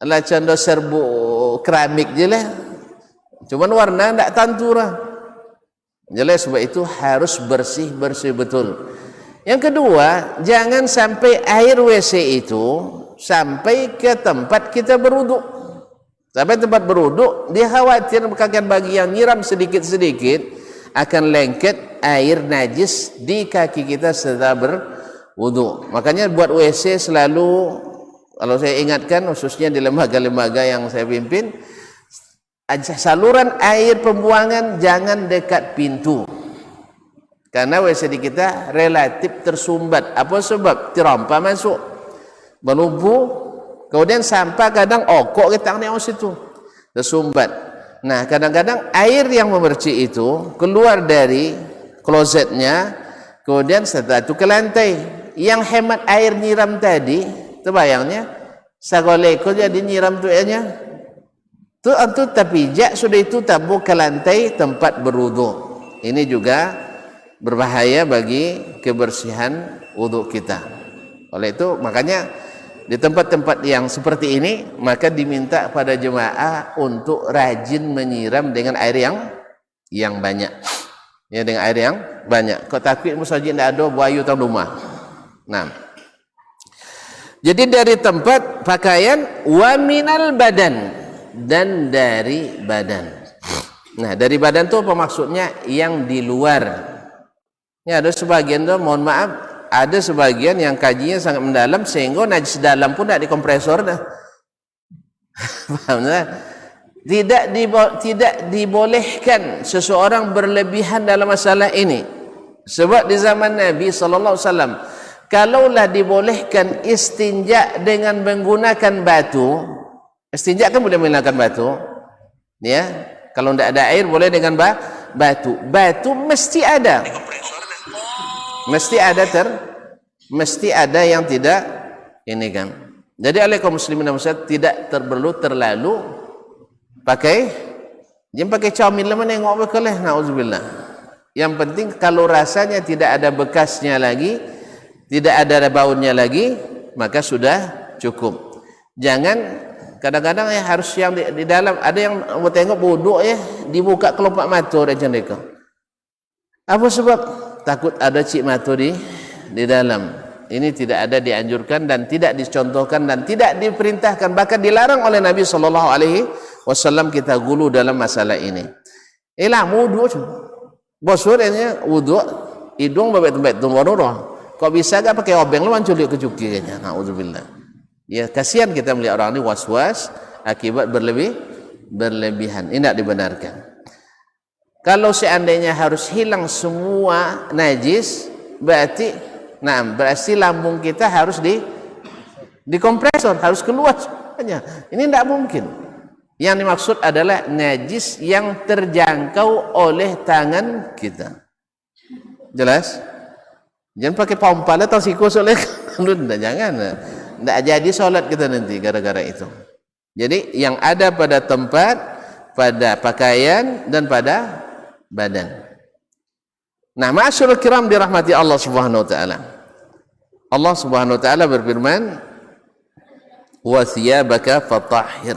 lah condo serbu keramik je lah. Cuman warna tak tentu lah. Jelas sebab itu harus bersih betul. Yang kedua, jangan sampai air WC itu sampai ke tempat kita berwuduk. Sampai tempat berwuduk, dia khawatir kaki bagi yang nyiram sedikit-sedikit akan lengket air najis di kaki kita setelah berwuduk. Makanya buat WC selalu, kalau saya ingatkan khususnya di lembaga-lembaga yang saya pimpin, saluran air pembuangan jangan dekat pintu. Karena WC di kita relatif tersumbat. Apa sebab? Terompa masuk, berlumpuh. Kemudian sampah kadang okok kita ni situ tersumbat. Nah, kadang-kadang air yang memercik itu keluar dari klosetnya, kemudian setelah itu ke lantai. Yang hemat air nyiram tadi, terbayangnya sagoleko jadi nyiram tu airnya. Tu antu tapijak sudah itu tabuh ke lantai tempat berwudu. Ini juga berbahaya bagi kebersihan wudu kita. Oleh itu makanya di tempat-tempat yang seperti ini, maka diminta pada jemaah untuk rajin menyiram dengan air yang banyak. Ya, dengan air yang banyak. Kau takut musajid tidak ada buayu tang rumah. Nah. Jadi dari tempat pakaian wa minal badan, dan dari badan. Nah, dari badan itu apa maksudnya? Yang di luar. Ya, ada sebagian tu, mohon maaf, ada sebagian yang kajinya sangat mendalam sehingga najis dalam pun tak dikompresor dah. Paham tak? tidak dibolehkan seseorang berlebihan dalam masalah ini. Sebab di zaman Nabi sallallahu alaihi wasallam, kalaulah dibolehkan istinja dengan menggunakan batu, istinja kan boleh menggunakan batu, ya. Kalau tidak ada air boleh dengan batu. Batu mesti ada, mesti ada yang tidak ini kan. Jadi oleh kaum muslimin dan muslimat tidak perlu terlalu pakai, jangan pakai camin lama nengok bekaleh, naudzubillah. Yang penting kalau rasanya tidak ada bekasnya lagi, tidak ada baunya lagi, maka sudah cukup. Jangan kadang-kadang ya harus yang di dalam, ada yang mau tengok bodoh ya, dibuka kelopak mata aja mereka. Apa sebab? Takut ada cik mata di dalam. Ini tidak ada dianjurkan dan tidak dicontohkan dan tidak diperintahkan, bahkan dilarang oleh Nabi sallallahu alaihi wasallam kita gulu dalam masalah ini. Wudu bosurnya wudu hidung babet-babet tunggu. Kok bisa gak pakai obeng lu manculik ke cukirnya? Naudzubillah. Ya kasihan kita melihat orang ini was-was akibat berlebihan. Ini tidak dibenarkan. Kalau seandainya harus hilang semua najis, berarti lambung kita harus dikompresor, harus keluar semuanya. Ini tidak mungkin. Yang dimaksud adalah najis yang terjangkau oleh tangan kita. Jelas? Jangan pakai pompa atau siku soleh. Jangan. Tidak jadi solat kita nanti gara-gara itu. Jadi yang ada pada tempat, pada pakaian dan pada badan. Nah, ma'asyiral kiram dirahmati Allah Subhanahu wa taala. Allah Subhanahu wa taala berfirman, "Wa thiyabaka fatahhir."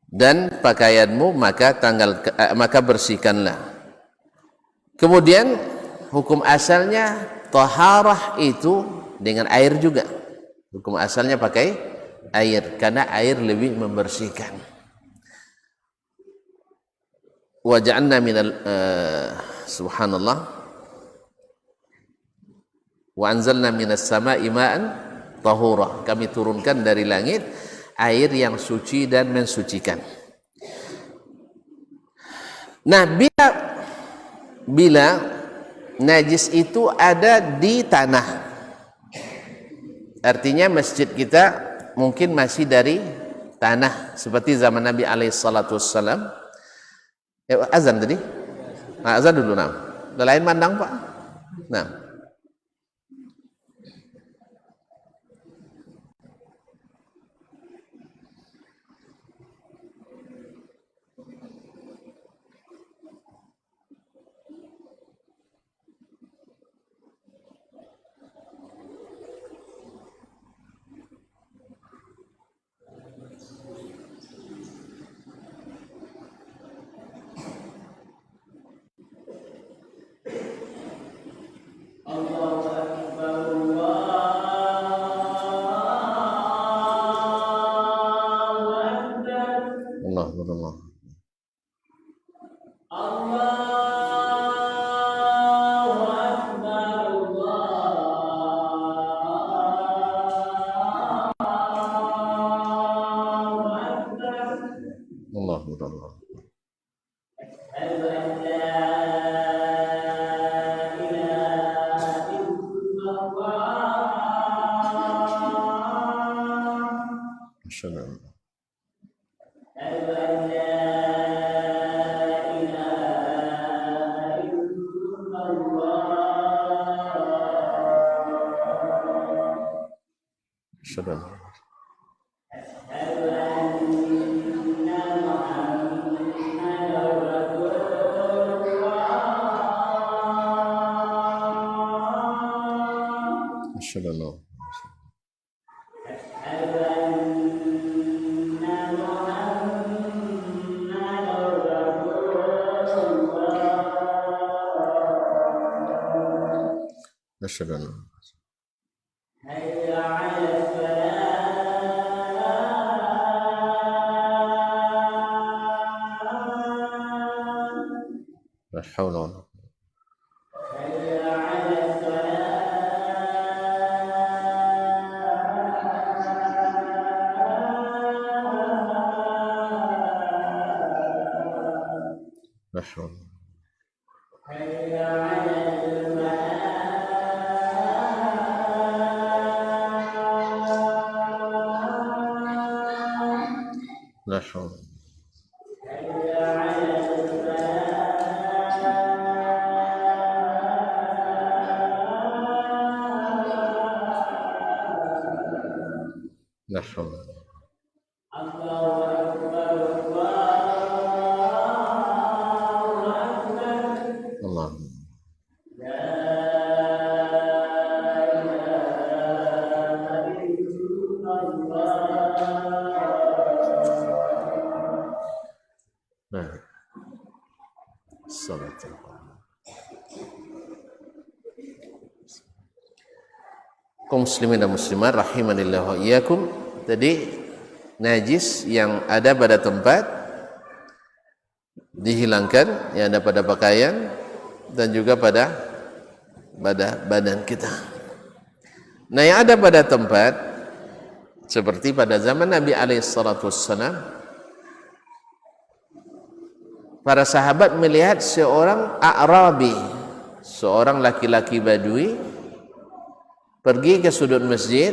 Dan pakaianmu maka bersihkanlah. Kemudian hukum asalnya taharah itu dengan air juga. Hukum asalnya pakai air karena air lebih membersihkan. Wa ja'alna minal subhanallah wa anzalna minas sama'i ma'an tahura. Kami turunkan dari langit air yang suci dan mensucikan. Nah, bila najis itu ada di tanah, artinya masjid kita mungkin masih dari tanah seperti zaman Nabi alaihi salatu wassalam. Azan tadi? Azan dulu nah. Udah lain mandang Pak. Nah. Masya Allah. Masya Allah. Masya Allah. Allah. Nah, salat. Kaum muslimin dan muslimat rahimanillah wa iyyakum. Tadi najis yang ada pada tempat dihilangkan, yang ada pada pakaian dan juga pada badan kita. Nah, yang ada pada tempat seperti pada zaman Nabi SAW, para sahabat melihat seorang A'rabi, seorang laki-laki Badui, pergi ke sudut masjid,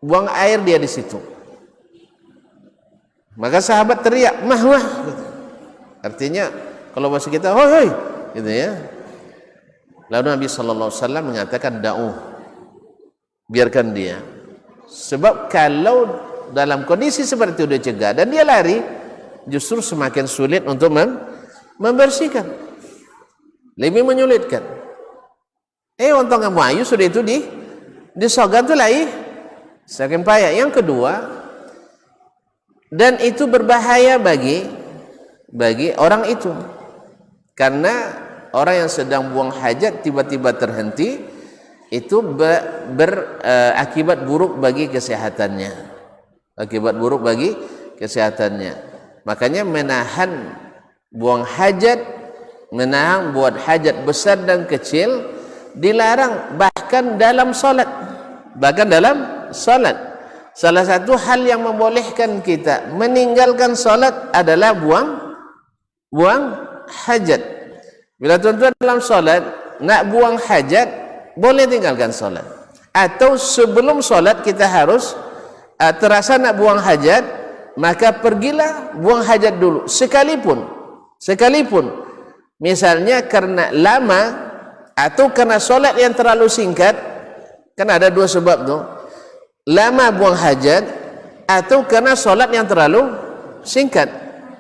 buang air dia di situ. Maka sahabat teriak, mahwah, artinya kalau bahasa kita, hoi hoi, gitu ya. Lalu Nabi SAW mengatakan, da'u, biarkan dia. Sebab kalau dalam kondisi seperti itu dia cegah dan dia lari, justru semakin sulit untuk membersihkan, lebih menyulitkan. Untung kamu ayu sudah itu disogan tu lain, semakin payah. Yang kedua, dan itu berbahaya bagi orang itu, karena orang yang sedang buang hajat tiba-tiba terhenti, itu berakibat buruk bagi kesehatannya, akibat buruk bagi kesehatannya. Makanya menahan buang hajat, menahan buat hajat besar dan kecil dilarang, bahkan dalam solat. Bahkan dalam solat, salah satu hal yang membolehkan kita meninggalkan solat adalah buang hajat. Bila tuan-tuan dalam solat nak buang hajat, boleh tinggalkan solat. Atau sebelum solat kita harus terasa nak buang hajat, maka pergilah buang hajat dulu. Sekalipun misalnya karena lama atau karena solat yang terlalu singkat, kan ada dua sebab tu, lama buang hajat atau karena solat yang terlalu singkat.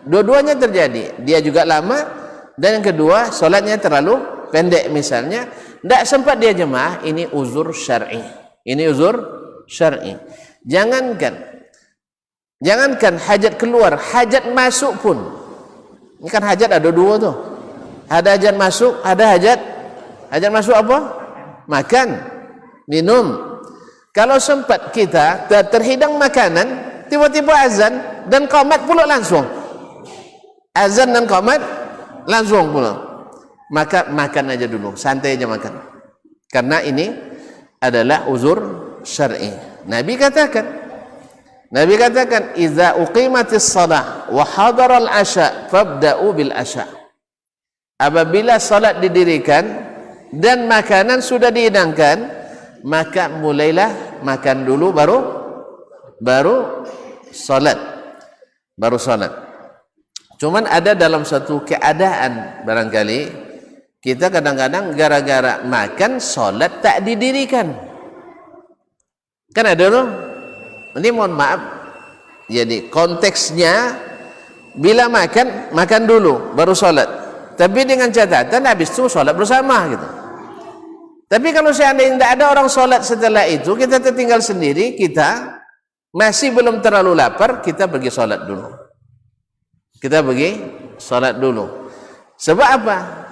Dua-duanya terjadi, dia juga lama dan yang kedua solatnya terlalu pendek misalnya, tidak sempat dia jemaah. Ini uzur syar'i, jangankan hajat keluar, hajat masuk pun. Ini kan hajat ada dua tu, ada hajat masuk, ada hajat masuk apa? Makan, minum. Kalau sempat kita terhidang makanan, tiba-tiba azan dan qamat pula langsung, azan dan qamat langsung pula, maka makan aja dulu, santai aja makan, karena ini adalah uzur syar'i. Nabi katakan idza uqimatis shalah wa hadara al-asha fabda'u bil asha. Apabila salat didirikan dan makanan sudah dihidangkan, maka mulailah makan dulu, baru salat. Cuman ada dalam satu keadaan, barangkali kita kadang-kadang gara-gara makan salat tak didirikan, kan ada loh. Ini mohon maaf, jadi konteksnya bila makan dulu baru salat, tapi dengan catatan habis itu salat bersama gitu. Tapi kalau seandainya tidak ada orang sholat setelah itu, kita tertinggal sendiri, kita masih belum terlalu lapar, kita pergi sholat dulu. Sebab apa?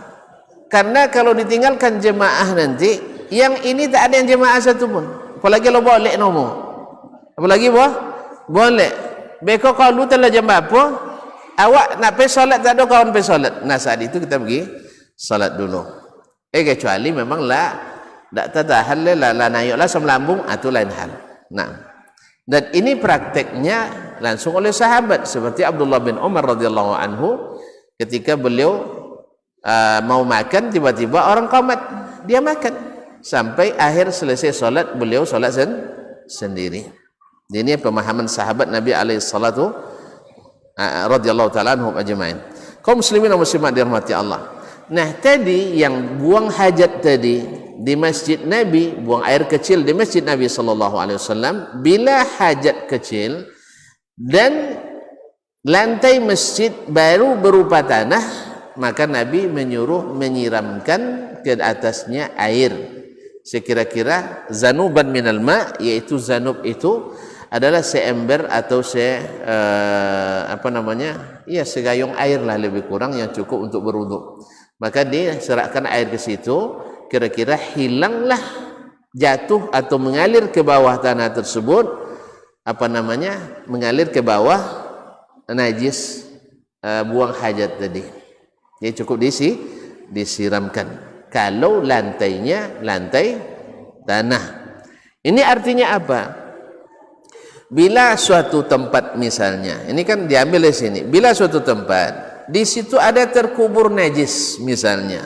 Karena kalau ditinggalkan jemaah nanti, yang ini tak ada yang jemaah satu pun. Apalagi kalau boleh nombor. Apalagi boleh. Beko kalau telah jam apa, awak nak pergi sholat, tak ada kawan pergi sholat. Nah saat itu kita pergi sholat dulu. Kecuali memang tak tahan lah nayuklah semlambung, itu lain hal. Nah, dan ini prakteknya langsung oleh sahabat seperti Abdullah bin Umar radhiyallahu anhu Ketika beliau mau makan, tiba-tiba orang qamat, dia makan sampai akhir selesai solat, beliau solat sendiri. Ini pemahaman sahabat Nabi alaihi salatu radhiyallahu taala anhum ajmain. Kaum muslimin dan muslimat dirahmati Allah. Nah, tadi yang buang hajat tadi di masjid Nabi, buang air kecil di masjid Nabi sallallahu alaihi wasallam, bila hajat kecil dan lantai masjid baru berupa tanah, maka Nabi menyuruh menyiramkan ke atasnya air sekira-kira zanuban minal ma, yaitu zanub itu adalah seember atau segayung air lah lebih kurang yang cukup untuk berwudu. Maka diserahkan air ke situ, kira-kira hilanglah jatuh atau mengalir ke bawah tanah tersebut mengalir ke bawah najis buang hajat tadi. Jadi cukup disiramkan. Kalau lantainya lantai tanah. Ini artinya apa? Bila suatu tempat misalnya, ini kan diambil dari sini. Bila suatu tempat di situ ada terkubur najis misalnya,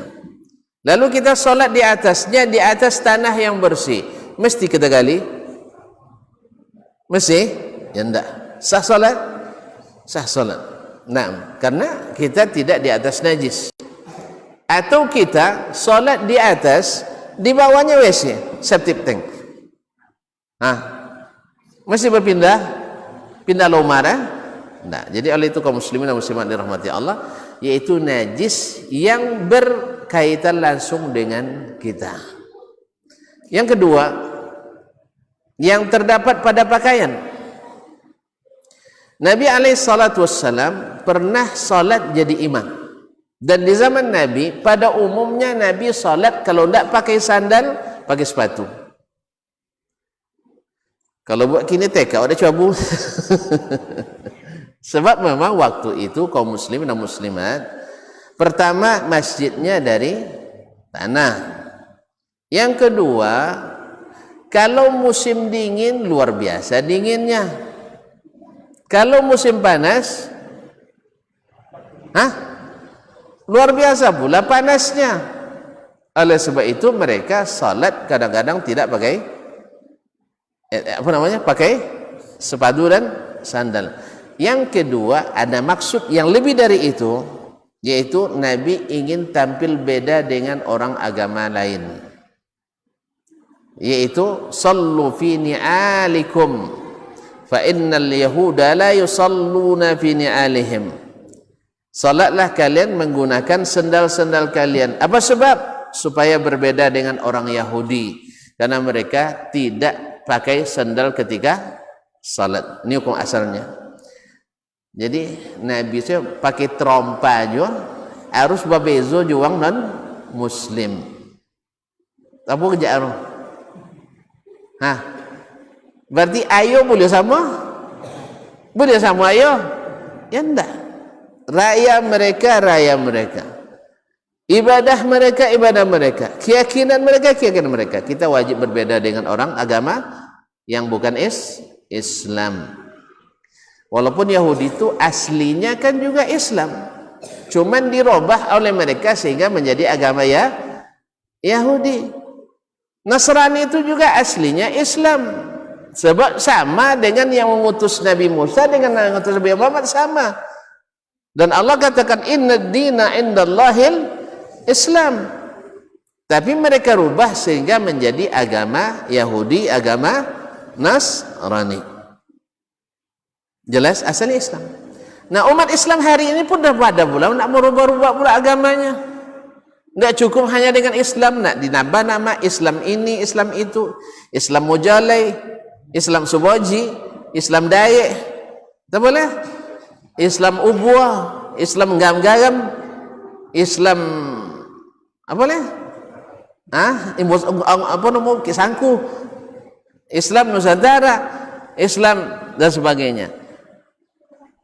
lalu kita sholat di atasnya, di atas tanah yang bersih, mesti kita gali? Mesti? Ya enggak. Sah sholat? Sah sholat. Nah, karena kita tidak di atas najis. Atau kita sholat di atas, di bawahnya WC, septic tank. Mesti pindah lomar ya? Nah, jadi oleh itu kaum muslimin dan muslimat dirahmati Allah, yaitu najis yang berkaitan langsung dengan kita. Yang kedua, yang terdapat pada pakaian. Nabi alaihi salatu wassalam pernah salat jadi imam. Dan di zaman Nabi, pada umumnya Nabi salat kalau tidak pakai sandal, pakai sepatu. Kalau buat kini TK udah cabut. Sebab memang waktu itu kaum muslimin dan muslimat, pertama masjidnya dari tanah. Yang kedua, kalau musim dingin luar biasa dinginnya. Kalau musim panas, luar biasa pula panasnya. Oleh sebab itu mereka salat kadang-kadang tidak pakai pakai sepatu dan sandal. Yang kedua, ada maksud yang lebih dari itu, yaitu Nabi ingin tampil beda dengan orang agama lain, yaitu sallu fi ni'alikum fa innal yahuda la yusalluna fi ni'alihim. Salatlah kalian menggunakan sendal-sendal kalian. Apa sebab? Supaya berbeda dengan orang Yahudi, karena mereka tidak pakai sandal ketika salat. Ini hukum asalnya. Jadi Nabi itu pakai trompa juga harus babezo juang non muslim. Apa kerja berarti ayo boleh sama? Boleh sama ayo? Ya enggak. Raya mereka. Ibadah mereka. Keyakinan mereka. Kita wajib berbeda dengan orang agama yang bukan Islam. Walaupun Yahudi itu aslinya kan juga Islam, cuman dirubah oleh mereka sehingga menjadi agama Yahudi. Nasrani itu juga aslinya Islam, sebab sama dengan yang mengutus Nabi Musa dengan yang mengutus Nabi Muhammad sama. Dan Allah katakan inna dina indallahil Islam. Tapi mereka rubah sehingga menjadi agama Yahudi, agama Nasrani. Jelas asalnya Islam. Nah, umat Islam hari ini pun dah pada pula nak merubah-rubah pula agamanya. Enggak cukup hanya dengan Islam, nak dinambah nama Islam ini, Islam itu, Islam Mujalai, Islam Suboji, Islam Dayak. Tak boleh? Islam Ubwa, Islam Gam-Gam, Islam apa boleh? Kisangku, Islam Nusantara, Islam dan sebagainya.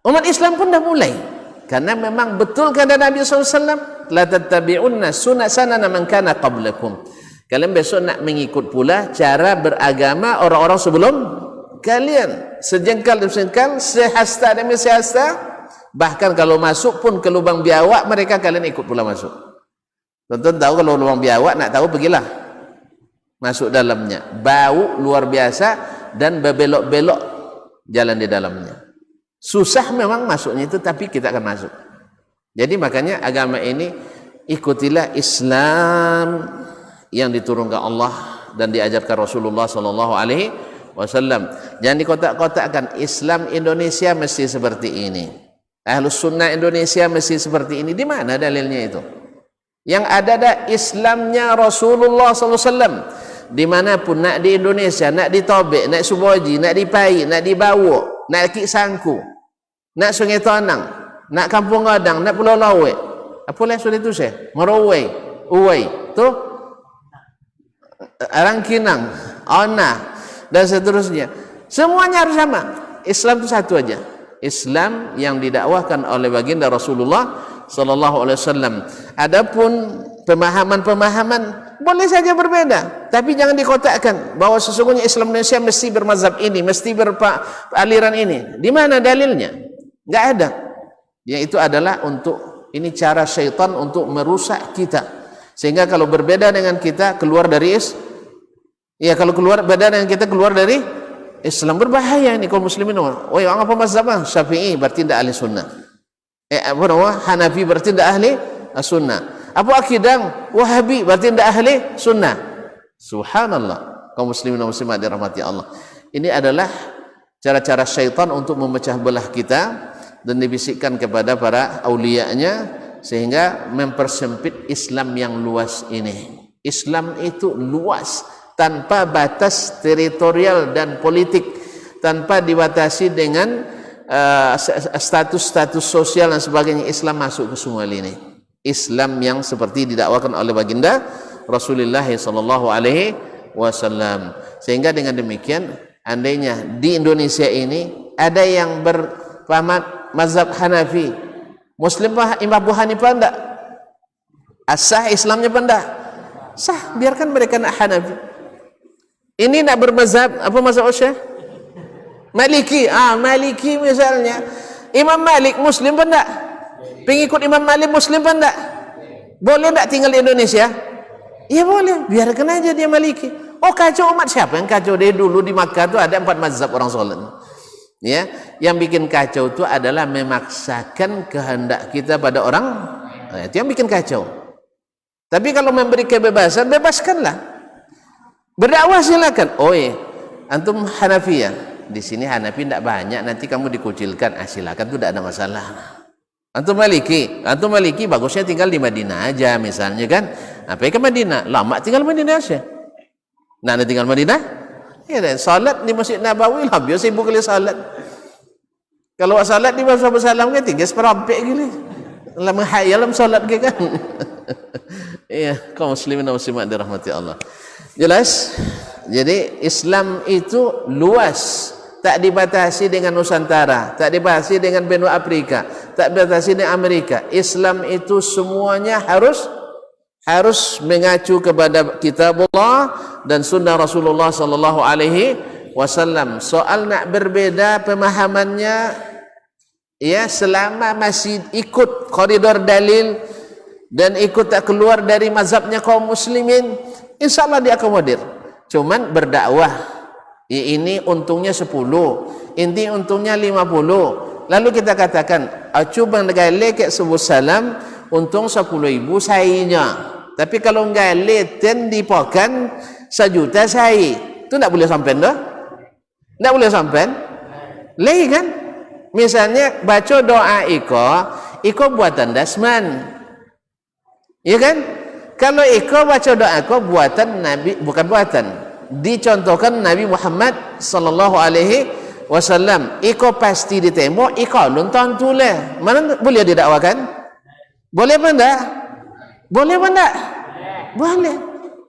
Umat Islam pun dah mulai, karena memang betul kata Nabi SAW, la tattabi'unna sunana man kana qablakum. Kalian besok nak mengikut pula cara beragama orang-orang sebelum kalian, sejengkal demi sejengkal, sehasta demi sehasta, Bahkan kalau masuk pun ke lubang biawak, mereka kalian ikut pula masuk. Tonton tahu kalau lubang biawak, nak tahu pergilah masuk dalamnya. Bau luar biasa dan berbelok-belok jalan di dalamnya. Susah memang masuknya itu, tapi kita akan masuk. Jadi makanya agama ini ikutilah Islam yang diturunkan Allah dan diajarkan Rasulullah sallallahu alaihi wasallam. Jangan dikotak-kotakkan. Islam Indonesia mesti seperti ini. Ahlus Sunnah Indonesia mesti seperti ini. Di mana dalilnya itu? Yang ada Islamnya Rasulullah sallallahu alaihi wasallam. Dimanapun, nak di Indonesia, nak di Tobek, nak Suboji, nak di Pai, nak di Bawo, nak Kik Sangku, nak Sungai Tonang, nak Kampung Gadang, nak Pulau Lawe, apa lah sudah itu saya? Merawai, Uwai, tu Arangkinang, Ona, dan seterusnya. Semuanya harus sama. Islam itu satu aja. Islam yang didakwahkan oleh baginda Rasulullah sallallahu alaihi wasallam. Adapun pemahaman-pemahaman boleh saja berbeda, tapi jangan dikotakkan bahwa sesungguhnya Islam Indonesia mesti bermazhab ini, mesti beraliran ini. Di mana dalilnya? Enggak ada. Yaitu adalah untuk ini cara syaitan untuk merusak kita. Sehingga kalau berbeda dengan kita keluar dari kalau keluar beda dengan kita keluar dari Islam, berbahaya ini kaum muslimin. Oh, yang apa mazhab? Syafi'i berarti tidak ahli sunnah. Hanafi berarti tidak ahli sunnah. Abu Akidang Wahabi berarti tidak ahli sunnah. Subhanallah. Kaum muslimin dan muslimat dirahmati Allah. Ini adalah cara-cara syaitan untuk memecah belah kita dan dibisikkan kepada para aulianya sehingga mempersempit Islam yang luas ini. Islam itu luas tanpa batas teritorial dan politik, tanpa dibatasi dengan status-status sosial dan sebagainya. Islam masuk ke semua lini. Islam yang seperti didakwakan oleh baginda Rasulullah sallallahu alaihi wasallam. Sehingga dengan demikian, andainya di Indonesia ini ada yang berpamat mazhab Hanafi, Muslim Imam Abu Hanifah enggak? Asah Islamnya apa enggak? Sah, biarkan mereka nak Hanafi. Ini nak bermazhab apa mazhab Syekh? Maliki. Maliki misalnya. Imam Malik Muslim apa enggak? Pengikut Imam Malik Muslim apa enggak? Boleh enggak tinggal di Indonesia? Ya boleh, biarkan aja dia Maliki. Oh, kacau umat. Siapa yang kacau? Dari dulu di Makkah tu ada 4 mazhab orang solat. Ya, yang bikin kacau itu adalah memaksakan kehendak kita pada orang. Itu yang bikin kacau. Tapi kalau memberi kebebasan, bebaskanlah. Berdakwah silakan. Antum Hanafi ya? Di sini Hanafi tidak banyak, nanti kamu dikucilkan. Silakan, itu tidak ada masalah. Antum Maliki bagusnya tinggal di Madinah aja misalnya kan. Pergi ke Madinah, lama tinggal Madinah aja. Nah, anda tinggal Madinah? Ya, salat di Masjid Nabawi lah, biasa ibu kali salat. Kalau salat di Masjid Salam kan tinggal seperampek gini. Lama hayalam salat ke kan. Iya, kaum muslimin dan muslimat dirahmati Allah. Jelas? Jadi Islam itu luas. Tak dibatasi dengan Nusantara, tak dibatasi dengan benua Afrika, tak dibatasi dengan Amerika. Islam itu semuanya harus mengacu kepada kitabullah dan sunnah Rasulullah sallallahu alaihi wasallam. Soal nak berbeda pemahamannya, ya, selama masih ikut koridor dalil dan ikut tak keluar dari mazhabnya kaum muslimin, insyaallah diakomodir. Cuman berdakwah, ini untungnya 10, inti untungnya 50. Lalu kita katakan, cuba gale ke sebut salam, untung 10.000 sainya. Tapi kalau gale ten dipokan 1 juta sai, itu tak boleh sampai dah. Tak boleh sampai. Lagi kan? Misalnya baca doa iko buatan Dasman. Ya kan? Kalau iko baca doa buatan Nabi, bukan buatan, dicontohkan Nabi Muhammad sallallahu alaihi wasallam. Iko pasti ditemo, iko luntan tule. Mana boleh didakwakan? Boleh apa enggak? Boleh apa enggak? Boleh.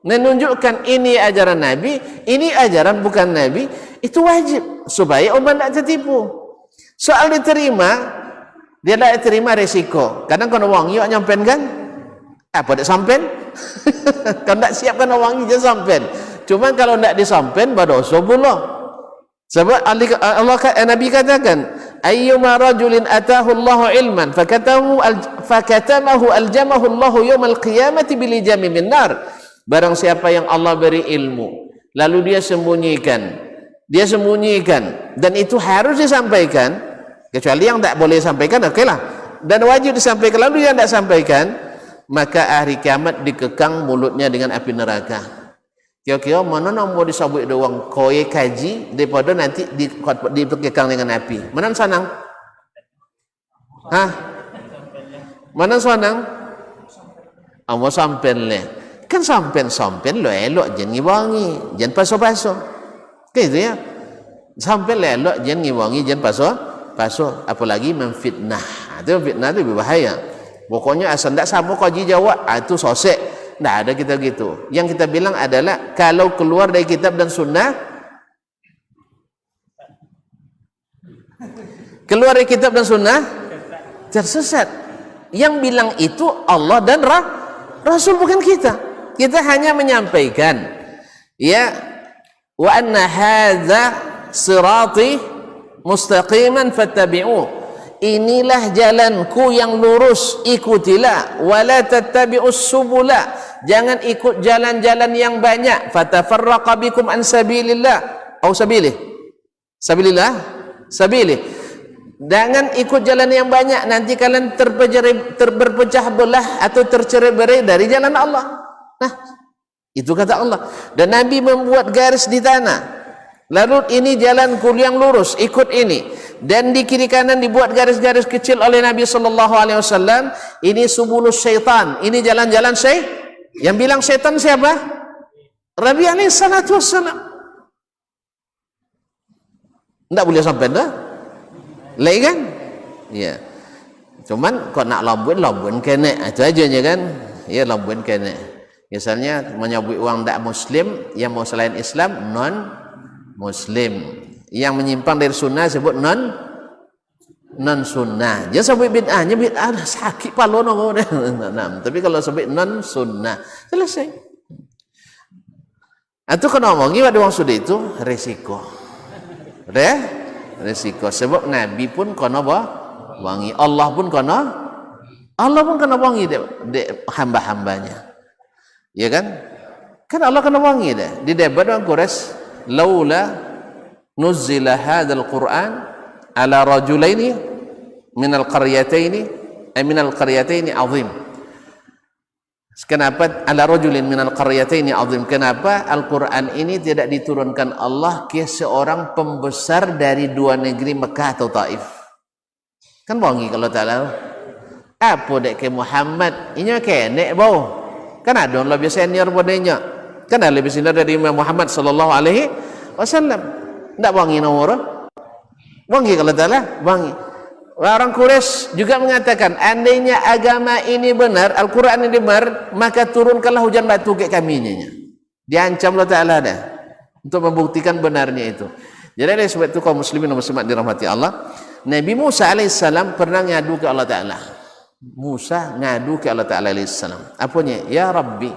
Menunjukkan ini ajaran Nabi, ini ajaran bukan Nabi, itu wajib supaya umat tidak tertipu. Soal diterima, dia tidak terima resiko. Kadang kalau wangi nyampen kan? Apa tak sampen? Kalau tak siapkan wangi je sampen. Cuma kalau tidak disampen berdosa pula. Sebab Allah Nabi katakan, ayyuma rajulin atahu Allahu ilman fakatamahu aljamahu Allahu yawmal qiyamati bilijami min nar. Barang siapa yang Allah beri ilmu lalu dia sembunyikan dan itu harus disampaikan, kecuali yang tak boleh sampaikan, okeylah, dan wajib disampaikan lalu yang tak sampaikan, maka hari kiamat dikekang mulutnya dengan api neraka. Kira-kira mana nak mau disabut doang koye kaji daripada nanti dikekang dengan api. Mana sanang? Hah? Mana sanang? Amo sampen le. Kan sampen lo elok jen ngiwangi, jen paso-paso. Gitu ya. Sampen le elok jen ngiwangi, jen paso, apalagi memfitnah. Itu fitnah itu lebih bahaya. Pokoknya asal tak sama kaji jawab, itu sosek. Tak ada kita gitu. Yang kita bilang adalah kalau keluar dari kitab dan sunnah, keluar dari kitab dan sunnah tersesat. Yang bilang itu Allah dan Rasul, bukan kita. Kita hanya menyampaikan, ya, wa anna hadza sirati mustaqiman fattabi'u. Inilah jalanku yang lurus, ikutilah. Wala tattabi'us subula. Jangan ikut jalan-jalan yang banyak. Fatafarraqa bikum an sabilillah. Au sabilih. Sabilillah. Sabilih. Jangan ikut jalan yang banyak, nanti kalian terpecah belah atau tercerai-berai dari jalan Allah. Nah, itu kata Allah. Dan Nabi membuat garis di tanah. Lalu ini jalanku yang lurus, ikut ini. Dan di kiri kanan dibuat garis-garis kecil oleh Nabi SAW. Ini subulus syaitan. Ini jalan-jalan yang bilang syaitan siapa? Nabi SAW. Tidak boleh sampai dah. Lagi kan? Ya. Cuman kok nak lambun kena. Itu aja kan? Ya, lambun kena. Misalnya menyebut orang tak Muslim yang mau selain Islam non Muslim, yang menyimpang dari sunnah sebut non sunnah. Dia sebut bid'ahnya bid'ah sakit palono kau deh. Tapi kalau sebut non sunnah selesai. Atau kena omongi pada orang sudah itu resiko. Resiko sebab Nabi pun kena wangi, Allah pun kena wangi dek hamba-hambanya. Ya kan? Kan Allah kena wangi deh. Di debat dengan Quraisy, laula nuzila hadzal Qur'an ala rajulaini minal qaryataini azim. Kenapa ala rajulin minal qaryataini azim? Kenapa Al-Qur'an ini tidak diturunkan Allah ke seorang pembesar dari dua negeri Mekah atau Taif? Kan wangi kalau Ta'ala. Apa dek ke Muhammad? Ini kenek bau. Kan ada orang lebih senior padanya. Kan ada lebih senior dari Imam Muhammad sallallahu alaihi wasallam. Tak wangi nomor. Wangi kalau Ta'ala, wangi. Orang Quraisy juga mengatakan, andainya agama ini benar, Al-Quran ini benar, maka turunkanlah hujan batu ke kami. Diancam Allah Ta'ala dah untuk membuktikan benarnya itu. Jadi oleh sebab itu kaum muslimin dan muslimat dirahmati Allah, Nabi Musa alaihissalam pernah ngadu ke Allah Ta'ala. Musa ngadu ke Allah Ta'ala alaihissalam. Apanya? Ya Rabbi,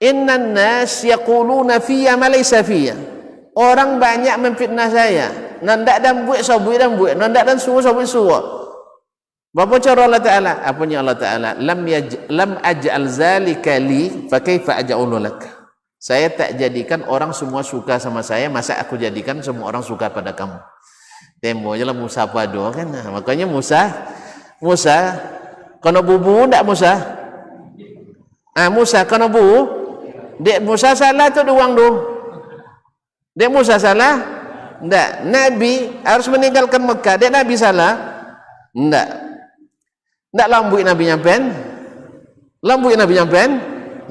innan nas yaquluna fiyya ma laysa fiyya. Orang banyak memfitnah saya. Nandak dan buat sabui dan buat, nandak dan suruh sabui suruh. Berapa cara Allah Ta'ala? Apanya Allah Ta'ala? Lam aj'al zalika li fa kaifa aj'alu lak. Saya tak jadikan orang semua suka sama saya, masa aku jadikan semua orang suka pada kamu. Tembok je lah Musa padu kan. Makanya Musa kena bubu tak Musa? Musa kena bubu. Dek Musa salah tu doang tu. Dek Musa salah? Tak. Nabi harus meninggalkan Mekah. Dek Nabi salah? Tak. Tak lambui Nabi nyampen? Lambui Nabi nyampen?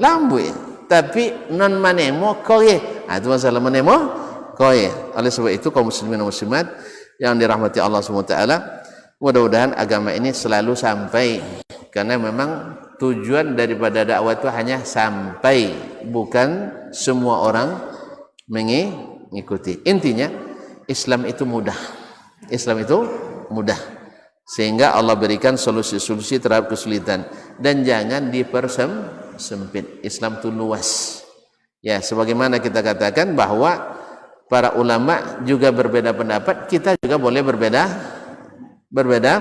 Lambui. Tapi non manemo koye. Itu masalah manemo koye. Oleh sebab itu kaum muslimin dan muslimat yang dirahmati Allah SWT, mudah-mudahan agama ini selalu sampai, karena memang tujuan daripada dakwah itu hanya sampai, bukan semua orang mengikuti. Intinya Islam itu mudah. Islam itu mudah, sehingga Allah berikan solusi-solusi terhadap kesulitan, dan jangan dipersempit. Islam itu luas. Ya, sebagaimana kita katakan bahwa para ulama juga berbeda pendapat, kita juga boleh berbeda berbeda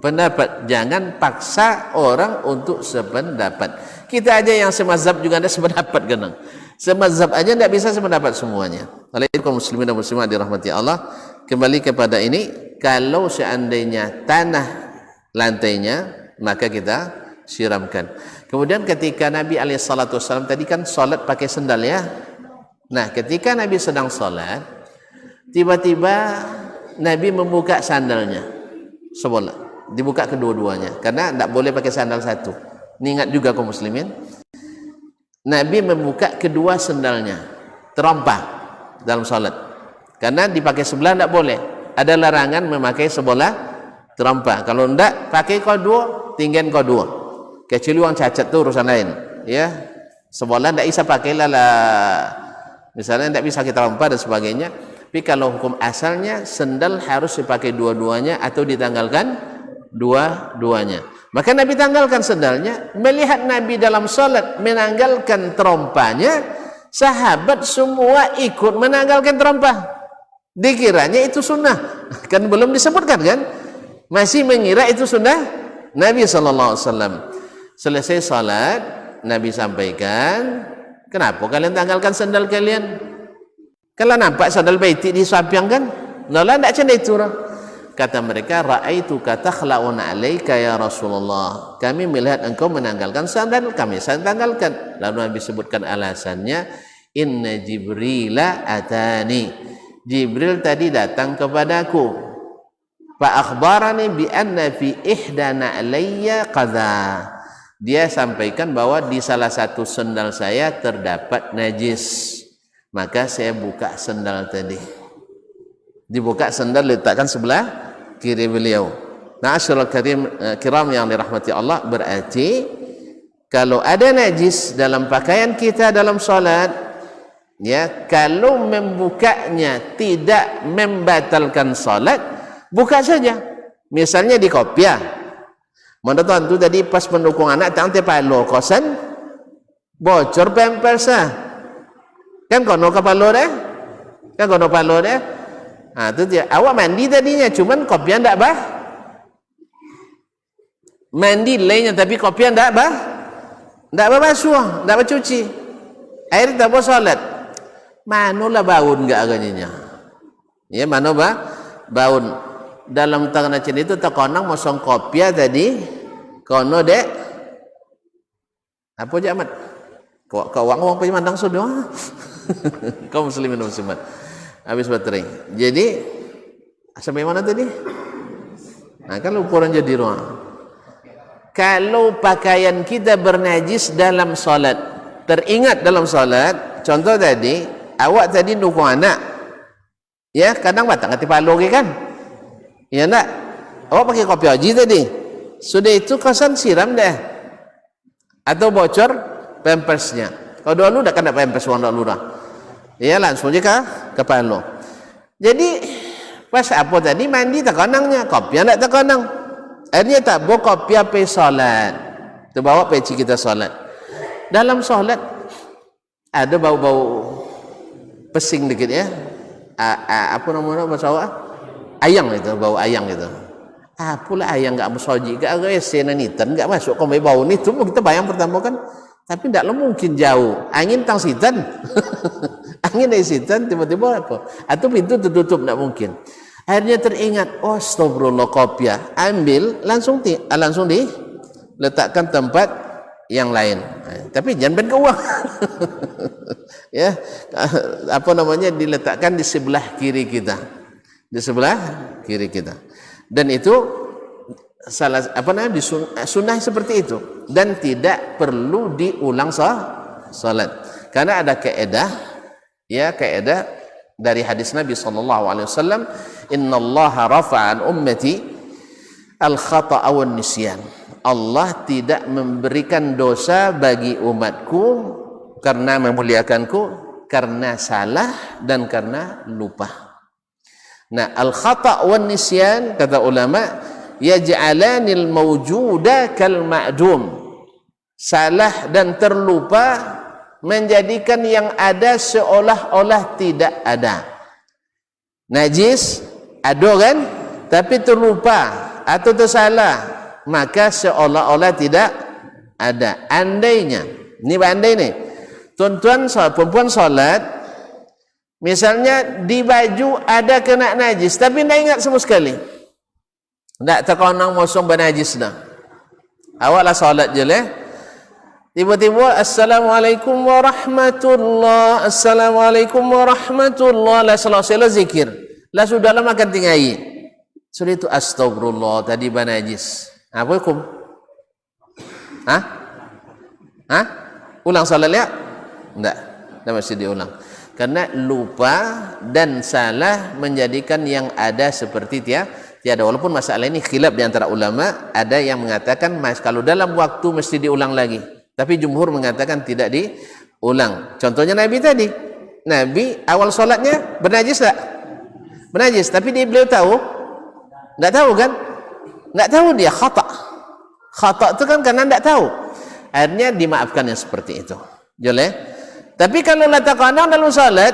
pendapat. Jangan paksa orang untuk sependapat. Kita aja yang semazhab juga ada sependapat genang. Semazhab aja tidak bisa sependapat semuanya. Oleh itu kaum muslimin dan muslimat dirahmati Allah, kembali kepada ini, kalau seandainya tanah lantainya maka kita siramkan. Kemudian ketika Nabi SAW tadi kan salat pakai sendal ya. Nah, ketika Nabi sedang salat, tiba-tiba Nabi membuka sandalnya sebelah, dibuka kedua-duanya karena tidak boleh pakai sandal satu. Ini ingat juga kaum muslimin, Nabi membuka kedua sandalnya terompah dalam salat karena dipakai sebelah tidak boleh, ada larangan memakai sebelah terompah. Kalau tidak pakai kedua, tinggal kedua, kecuali orang cacat itu urusan lain ya. Sebelah tidak bisa pakai lah, misalnya tidak bisa kita terompah dan sebagainya. Tapi kalau hukum asalnya sendal harus dipakai dua-duanya atau ditanggalkan dua-duanya. Maka Nabi tanggalkan sendalnya. Melihat Nabi dalam salat menanggalkan terompahnya, sahabat semua ikut menanggalkan terompah. Dikiranya itu sunnah, kan belum disebutkan kan, masih mengira itu sunnah Nabi SAW. Selesai salat, Nabi sampaikan, kenapa kalian tanggalkan sandal kalian? Kalau nampak sandal baiti di samping kan? Nala tidak macam itu. Kata mereka, ra'aituka takhla'una 'alaika ya Rasulullah. Kami melihat engkau menanggalkan sandal, kami tanggalkan. Lalu Nabi sebutkan alasannya, inna Jibrila atani. Jibril tadi datang kepadaku. Fa akhbarani bi anna fi ihdana alayya qadha. Dia sampaikan bahwa di salah satu sandal saya terdapat najis. Maka saya buka sandal tadi. Dibuka sandal, letakkan sebelah kiri beliau. Nah, asyrul kiram yang dirahmati Allah, berarti kalau ada najis dalam pakaian kita dalam salat, ya, kalau membukanya tidak membatalkan salat, buka saja. Misalnya di kopiah, mana tuan tu tadi pas mendukung anak tang tepalo kosan bocor pampersnya. Kan kono kepala deh, kan kono kepala deh. Nah, itu dia. Awak mandi tadinya, cuman kopian tak bah. Mandi lainnya, tapi kopian tak bah. Tak bah basuh, tak bah cuci. Air tak bah salat. Manolah baun enggak agaknya. Ya, mano bah baun. Dalam tangan cina itu tak konang mosong kopiah tadi. Kono dek. Apa je amat? Kau wang pemandang sudah. Kaum muslimin dan muslimat, habis baterai. Jadi sampai mana tadi? Nah, kalau ukuran jadi ruang. Kalau pakaian kita bernajis dalam salat, teringat dalam salat, contoh tadi, awak tadi dukung anak, ya kadang batang hati palu kan? Ya enggak? Awak pakai kopi haji tadi, sudah itu kosan siram deh, atau bocor pampersnya. Kalau dulu dah kena pampers orang dulu dah. Ya langsung je ke kepala. Jadi pas apa tadi mandi tak konangnya, kopiah tak terkonang. Akhirnya tak bawa kopiah pergi solat. Terbawa peci kita solat. Dalam solat ada bau-bau pesing dikit ya. Apa namanya bahasa awak? Ayang itu, bau ayang itu. Apalah ayang enggak bersoji, enggak senanitan, enggak masuk ke bau ni tu kita bayang pertama kan. Tapi tidaklah mungkin jauh. Angin tang sitan. Angin dari sitan tiba-tiba apa? Atau pintu tertutup, tidak mungkin. Akhirnya teringat, oh astagfirullah, kopiah. Ambil, langsung diletakkan tempat yang lain. Tapi jangan benda uang. Ya, apa namanya, diletakkan di sebelah kiri kita. Di sebelah kiri kita. Dan itu salah apa namanya sunnah seperti itu, dan tidak perlu diulang salat karena ada kaidah, ya, kaidah dari hadis Nabi SAW, innallaha rafa'an ummati al-khata'a wan nisyan. Allah tidak memberikan dosa bagi umatku karena memuliakanku, karena salah dan karena lupa. Nah, al-khata' wan nisyan, kata ulama, yaj'alanil mawjuda kal ma'dum. Salah dan terlupa menjadikan yang ada seolah-olah tidak ada. Najis ada kan? tapi terlupa atau tersalah, maka seolah-olah tidak ada. Andainya, ini andai nih, tuan-tuan perempuan solat, misalnya di baju ada kena najis, tapi tidak ingat sama sekali, tidak terkonang mosong bernajis dah. Awaklah solat je lah, tiba-tiba assalamualaikum warahmatullah, assalamualaikum warahmatullah, lah selesai zikir, lah sudahlah makan tinggai. Sudah itu astagfirullah, tadi bernajis. Apa hukum? Ulang salat ya? Tidak mesti diulang. Karena lupa dan salah menjadikan yang ada seperti tiada. Walaupun masalah ini khilaf di antara ulama, ada yang mengatakan kalau dalam waktu mesti diulang lagi. Tapi jumhur mengatakan tidak diulang. Contohnya Nabi tadi. Nabi awal solatnya bernajis tak? Bernajis. Tapi beliau tahu? Tidak tahu kan? Tidak tahu dia khata. Khata itu kan karena tidak tahu. Akhirnya dimaafkan yang seperti itu. Boleh? Tapi kalau latakanang dalam salat,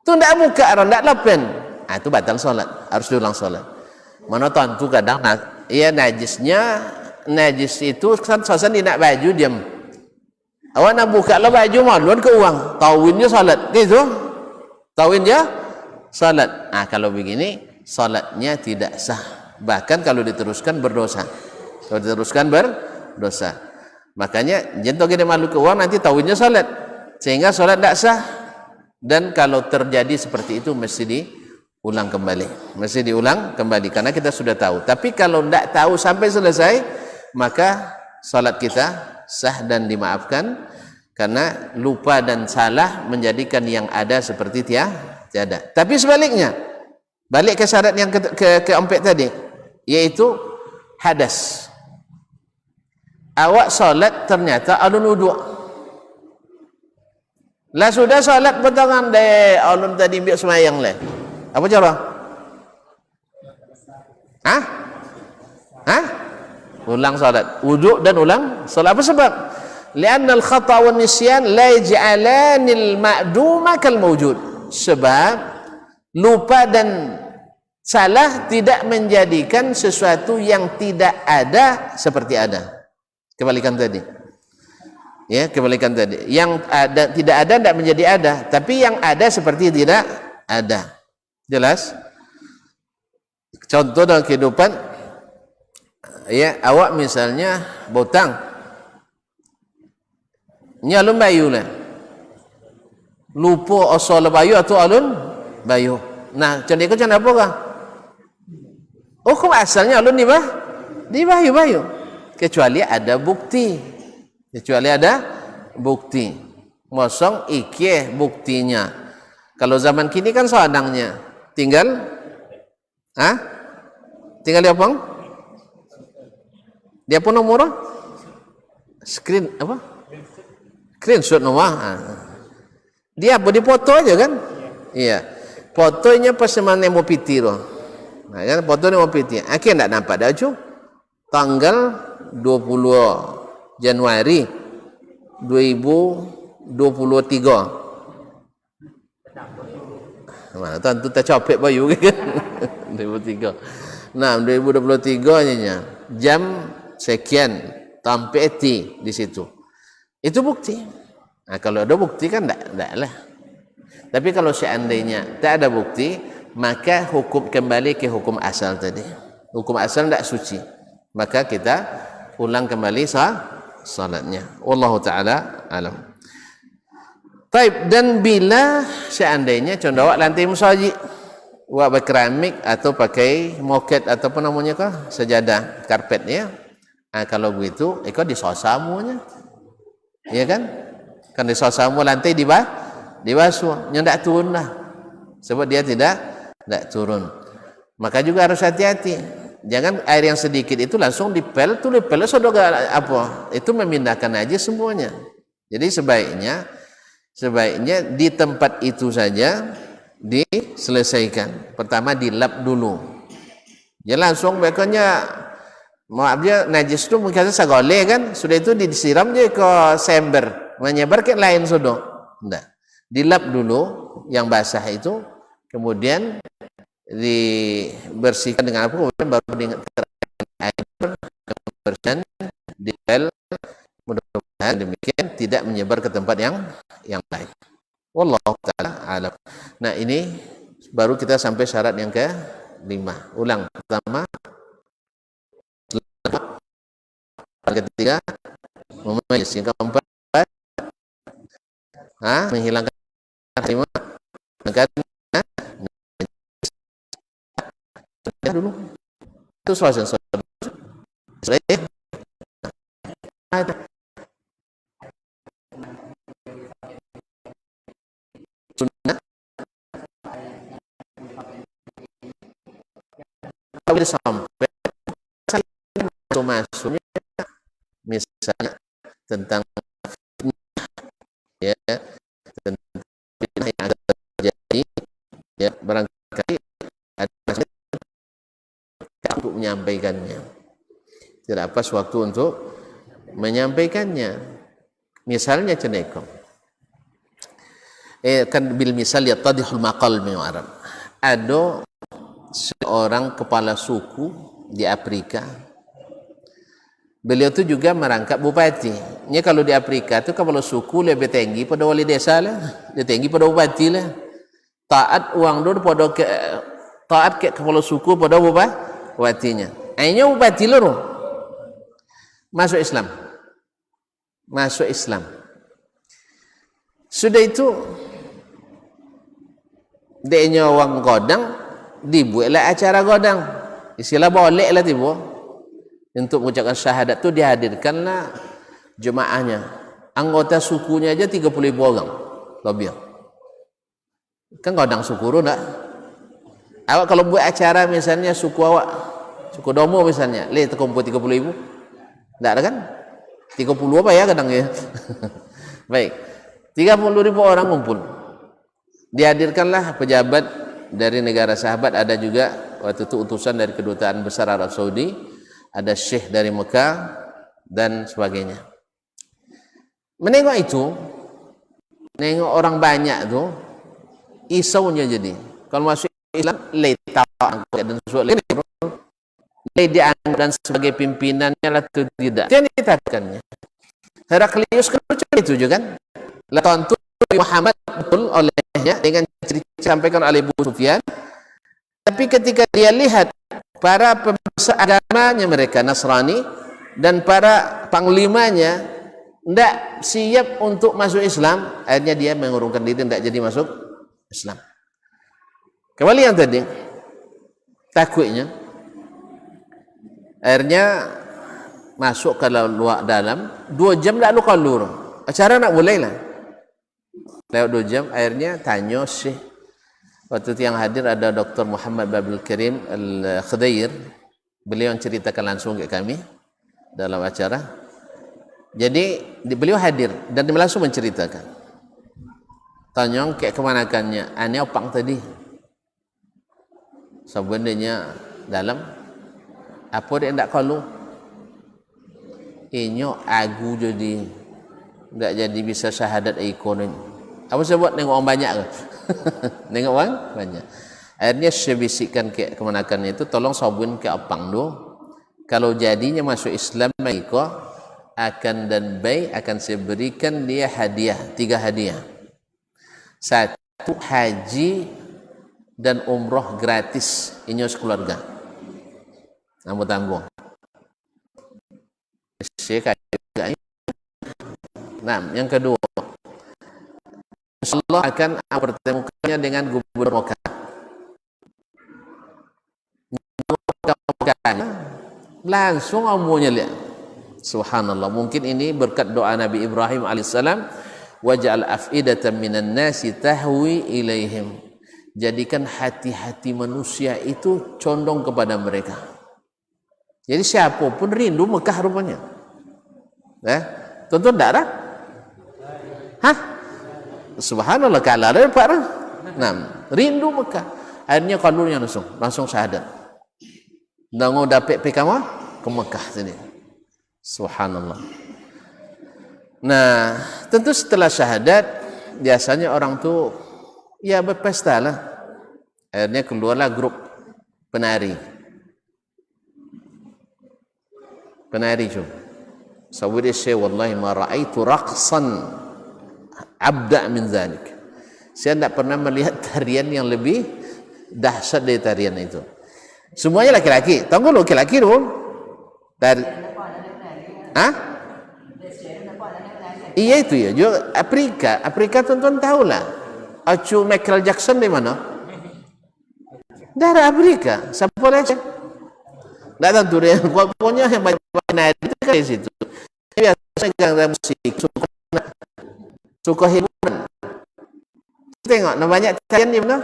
itu tidak buka orang, tidak lapen. Itu batal salat. Harus diulang salat. Mana tuan tu kadang najis itu kan sosan dia nak baju diam. Awak nak buka lah baju maluan ke uang. Tawinnya salat. Gitu. Tawinnya salat. Kalau begini salatnya tidak sah. Bahkan kalau diteruskan berdosa. Kalau diteruskan berdosa. Makanya jentok kita malu ke uang nanti tawinnya salat. Sehingga salat tidak sah. Dan kalau terjadi seperti itu mesti diulang kembali. Mesti diulang kembali karena kita sudah tahu. Tapi kalau tidak tahu sampai selesai, maka salat kita sah dan dimaafkan karena lupa dan salah menjadikan yang ada seperti tiada. Tapi sebaliknya, balik ke syarat yang keempat tadi, yaitu hadas. Awak salat ternyata alun wudu. Lah sudah salat potongan deh, alun tadi biar semayang leh. Apa cara? Ulang salat, wudu dan ulang salat. Apa sebab? Li'anna al-khata' wa nisyan la yaj'alanil ma'duma kal mawjud. Sebab lupa dan salah tidak menjadikan sesuatu yang tidak ada seperti ada. Kebalikan tadi. Ya, kebalikan tadi. Yang ada tidak ada tidak menjadi ada, tapi yang ada seperti tidak ada. Jelas? Contoh dalam kehidupan, ya, awak misalnya botang. Ini alun bayu lah. Lupa asal bayu atau alun bayu. Nah, contoh itu macam apa kah? Hukum asalnya alun di bayu. Kecuali ada bukti. Mosong ikeh buktinya. Kalau zaman kini kan seadangnya. Tinggal dia apa? Dia pun nomor screenshot nomor. Dia apa dipoto aja kan? Iya. Fotonya pas mana mau piti loh. Nah, kan fotonya mau piti. Akhirnya enggak nampak dah cu. Tanggal 20 Januari 2023. Mana tentu tak capek bayu kan? 2023. Nah, 2023 nya jam sekian sampai di situ. Itu bukti. Nah, kalau ada bukti kan enggak lah. Tapi kalau seandainya tak ada bukti, maka hukum kembali ke hukum asal tadi. Hukum asal tidak suci. Maka kita ulang kembali salatnya. Wallahu taala alam. Baik, dan bila seandainya contoh awak lantai musajid, awak berkeramik atau pakai moket atau apa namanya kah? Sejadah, karpet ya. Kalau begitu, ikut disosamunya. Iya kan? Kan disosamu lantai dibasuh, yang tidak turun lah. Sebab dia tidak turun. Maka juga harus hati-hati. Jangan air yang sedikit itu langsung dipel sudah apa? Itu memindahkan aja semuanya. Jadi sebaiknya di tempat itu saja diselesaikan. Pertama dilap dulu. Dia langsung bekanya maaf dia najis itu mungkin sagole kan, sudah itu disiram je ke sember, menyebar ke lain sudah. Enggak. Dilap dulu yang basah itu, kemudian dibersihkan dengan apa, kemudian baru dengan air kebersihan di sel, mudah-mudahan demikian tidak menyebar ke tempat yang lain. Wallahu ta'ala alam. Nah, ini baru kita sampai syarat yang ke-5. Ulang. Pertama, ketiga, memayis. Yang keempat, menghilangkan lima. Dulu itu suasana sunnah kalau sampai masuknya misalnya tentang ya tentang yang akan terjadi ya, barangkali ada untuk menyampaikannya, tidak pas waktu untuk menyampaikannya. Misalnya cenekong kan bil misal yattadihul maqal min Arab. Ada seorang kepala suku di Afrika, beliau tu juga merangkap bupati. Ini kalau di Afrika tu kepala suku lebih tinggi pada wali desa lah, lebih tinggi pada bupati lah. Taat uang tu pada taat ke kepala suku pada bupatinya. Akhirnya bupati loro masuk Islam. Masuk Islam. Sudah itu dia orang godang, dibuatlah acara godang. Istilah boleh lah tiba. Untuk mengucapkan syahadat tu dihadirkanlah jemaahnya. Anggota sukunya aja 30,000 orang. Lebih. Kan godang suku tu tak? Awak kalau buat acara misalnya suku awak, suku Domo misalnya, terkumpul 30,000. Tak ada kan? 30 apa ya kadang ya? Baik. 30,000 orang kumpul. Dihadirkanlah pejabat dari negara sahabat, ada juga waktu itu utusan dari kedutaan besar Arab Saudi, ada syekh dari Mekah dan sebagainya. Menengok itu, menengok orang banyak tu, isaunya jadi. Kalau masuk Islam, dan dianggap dan sebagai pimpinannya lah tu tidak. Dia ditetapkannya. Heraklius kan itu juga kan? Latontu Muhammad betul olehnya dengan cerita disampaikan oleh Abu Sufyan. Tapi ketika dia lihat para pembesar agamanya mereka Nasrani dan para panglimanya tidak siap untuk masuk Islam, akhirnya dia mengurungkan diri, tidak jadi masuk Islam. Kembali yang tadi, takutnya akhirnya masuk ke luar dalam 2 jam lalu keluar acara nak mulai lah lewat 2 jam. Akhirnya tanya Syekh, waktu itu yang hadir ada Dr. Muhammad Babul Karim Al-Khudair, beliau yang ceritakan langsung ke kami dalam acara. Jadi beliau hadir dan langsung menceritakan, tanya ke kemanakannya ini opang tadi sebenarnya dalam apa dia tidak kalau inyo agu jadi tidak jadi bisa syahadat ikon. Apa sebab nengok orang banyak ke? Nengok orang banyak. Akhirnya saya bisikkan ke kemanakannya itu, tolong sabun ke apang tu. Kalau jadinya masuk Islam mereka akan dan baik akan saya berikan dia hadiah, 3 hadiah. 1 haji dan umroh gratis inyo sekeluarga. Tanggung-tanggung. Nah, yang kedua, Allah akan bertemukannya dengan gubernur Mekah. Langsung amunya lihat. Subhanallah. Mungkin ini berkat doa Nabi Ibrahim alaihissalam, waj'al af'idatan minan nasi tahwi ilaihim. Jadikan hati-hati manusia itu condong kepada mereka. Jadi siapa pun rindu Mekah rupanya. Tonton tak dah? Hah? Subhanallah, kalah dah Pak. Nah, rindu Mekah. Akhirnya kalurnya langsung syahadat. Dango dapat PKM ke Mekah sini. Subhanallah. Nah, tentu setelah syahadat biasanya orang tu ya berpesta lah. Akhirnya keluarlah grup penari. Penari tu. Sawir Syekh, wallahi ma ra'aitu raqsan abda min zalik. Saya tidak pernah melihat tarian yang lebih dahsyat dari tarian itu. Semuanya laki-laki. Tahu nggak laki-laki tu? Iya itu ya. Juga Afrika tuan-tuan tahulah. Acu Michael Jackson di mana? Dari Afrika. Siapa lagi? Tidak tentu dia. Pokoknya yang banyak nari itu kan di situ. Biasanya gang musik suka hiburan. Tengok, banyak tarian di mana?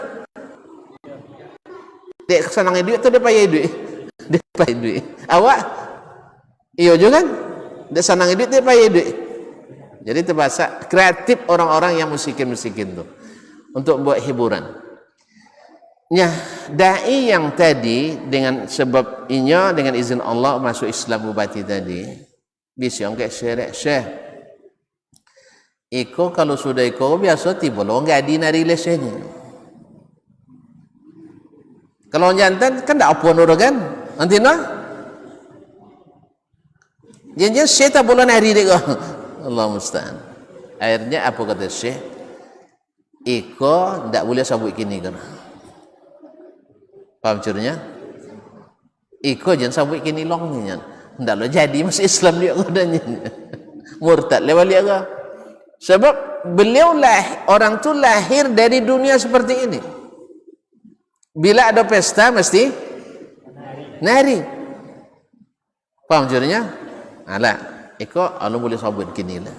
Dia kesenangan duit tu dia payah duit. Dia payah duit. Awak? Iya juga kan? Dia senang duit, dia payah duit. Jadi terpaksa kreatif orang-orang yang musikin tu untuk buat hiburan. Ya, dai yang tadi dengan sebab inya dengan izin Allah masuk Islam bupati tadi, bisa angkat syekh. Iko kalau sudah iko biasa tiba lo enggak di nari lesenya. Kalau jantan kan tak apa nuru kan? Nanti nah. Jangan syekh tak boleh nari dek. Allah musta'an. Akhirnya apa kata syekh? Iko tak boleh sabut kini kan? Paham cernya? Iko jangan sabut kini longnya. Tak lo jadi masuk Islam dia katanya. Murtad lewat dia ke? Sebab beliau orang tu lahir dari dunia seperti ini. Bila ada pesta mesti nari. Paham cernya? Alah, iko Allah boleh sabut kini lah.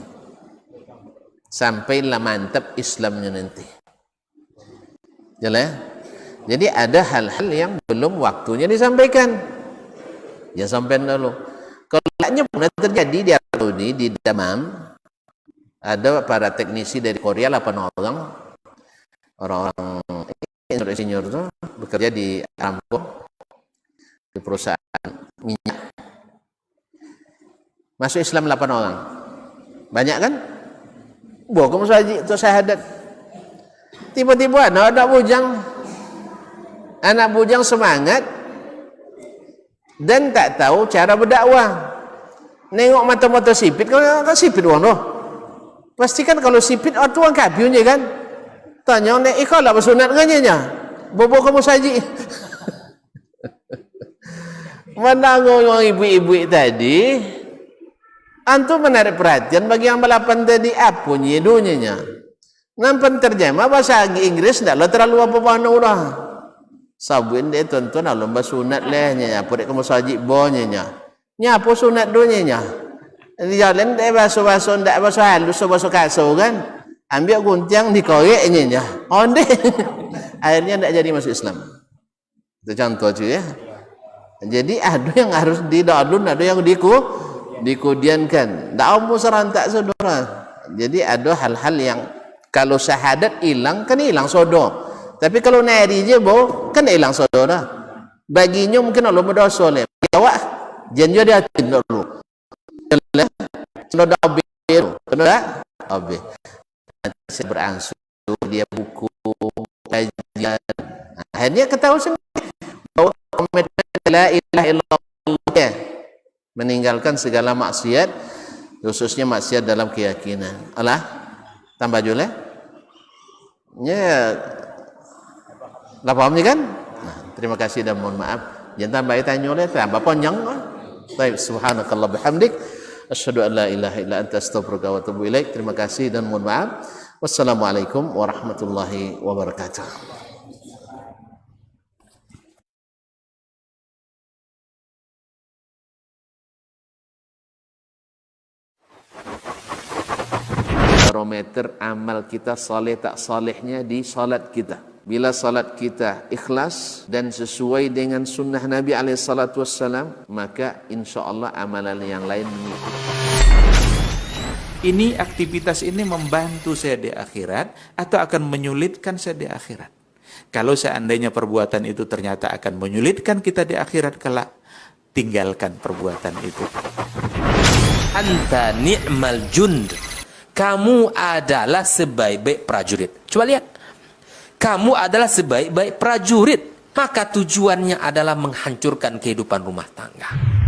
Sampailah mantap Islamnya nanti. Jelas? Jadi ada hal-hal yang belum waktunya disampaikan. Ya sampaikan dulu. Kalau lainnya pernah terjadi di Saudi, di Damam, ada para teknisi dari Korea 8 orang senior itu bekerja di Aramco, di perusahaan minyak. Masuk Islam 8 orang. Banyak kan? Kamu saja itu syahadat. Tiba-tiba ada anak bujang semangat dan tak tahu cara berdakwah. Nengok mata-mata sipit, kan sipit orang tu. Pastikan kalau sipit orang kapiunnya kan. Tanya nek ikau lah bersunat nganya. Bobo kamu saji. Mana ngomong ibu-ibu tadi? Antum menarik perhatian bagi yang balapan tadi apa nyedunya. Nampak terjemah bahasa Inggris tidak terlalu apa-apa lah. Sabuin dia tuan-tuan lah lomba sunat lehnya. Apa dia kamu saji bonya. Nya apa sunat dunia. Di jalan dia bahasa-bahasa tidak bahasa halus, bahasa kasar kan. Ambil guntiang dikoreknya. Onde. Akhirnya tidak jadi masuk Islam. Itu contoh cuy ya. Jadi ada yang harus didalun, ada yang dikudiankan. Tak mau serantak saudara. Jadi ada hal-hal yang kalau syahadat hilang kan hilang sodo. Tapi kalau nari je kan hilang saudara. Baginya mungkin Allah berdosa leh. Awak janji dia tindak dulu. Kalau dah habis, kalau dah habis. Saya berangsur dia buku kajian. Akhirnya ketahui sendiri bahwa komitmen la ilaha illallah meninggalkan segala maksiat, khususnya maksiat dalam keyakinan. Alah, tambah jule. Ya, lah pahamnya kan? Nah, terima kasih dan mohon maaf. Jangan tambah tanya oleh tambah panjang. Baik, subhanakallah bihamdik. Asyhadu an la ilaha illa anta astaghfiruka wa atubu ilaik. Terima kasih dan mohon maaf. Wassalamualaikum warahmatullahi wabarakatuh. Barometer amal kita saleh tak salehnya di salat kita. Bila salat kita ikhlas dan sesuai dengan sunnah Nabi SAW, maka insya Allah amalan yang lain mengikuti. Ini aktivitas ini membantu saya di akhirat atau akan menyulitkan saya di akhirat. Kalau seandainya perbuatan itu ternyata akan menyulitkan kita di akhirat kelak, tinggalkan perbuatan itu. Anta ni'mal jund. Kamu adalah sebaik-baik prajurit. Coba lihat. Kamu adalah sebaik-baik prajurit. Maka tujuannya adalah menghancurkan kehidupan rumah tangga.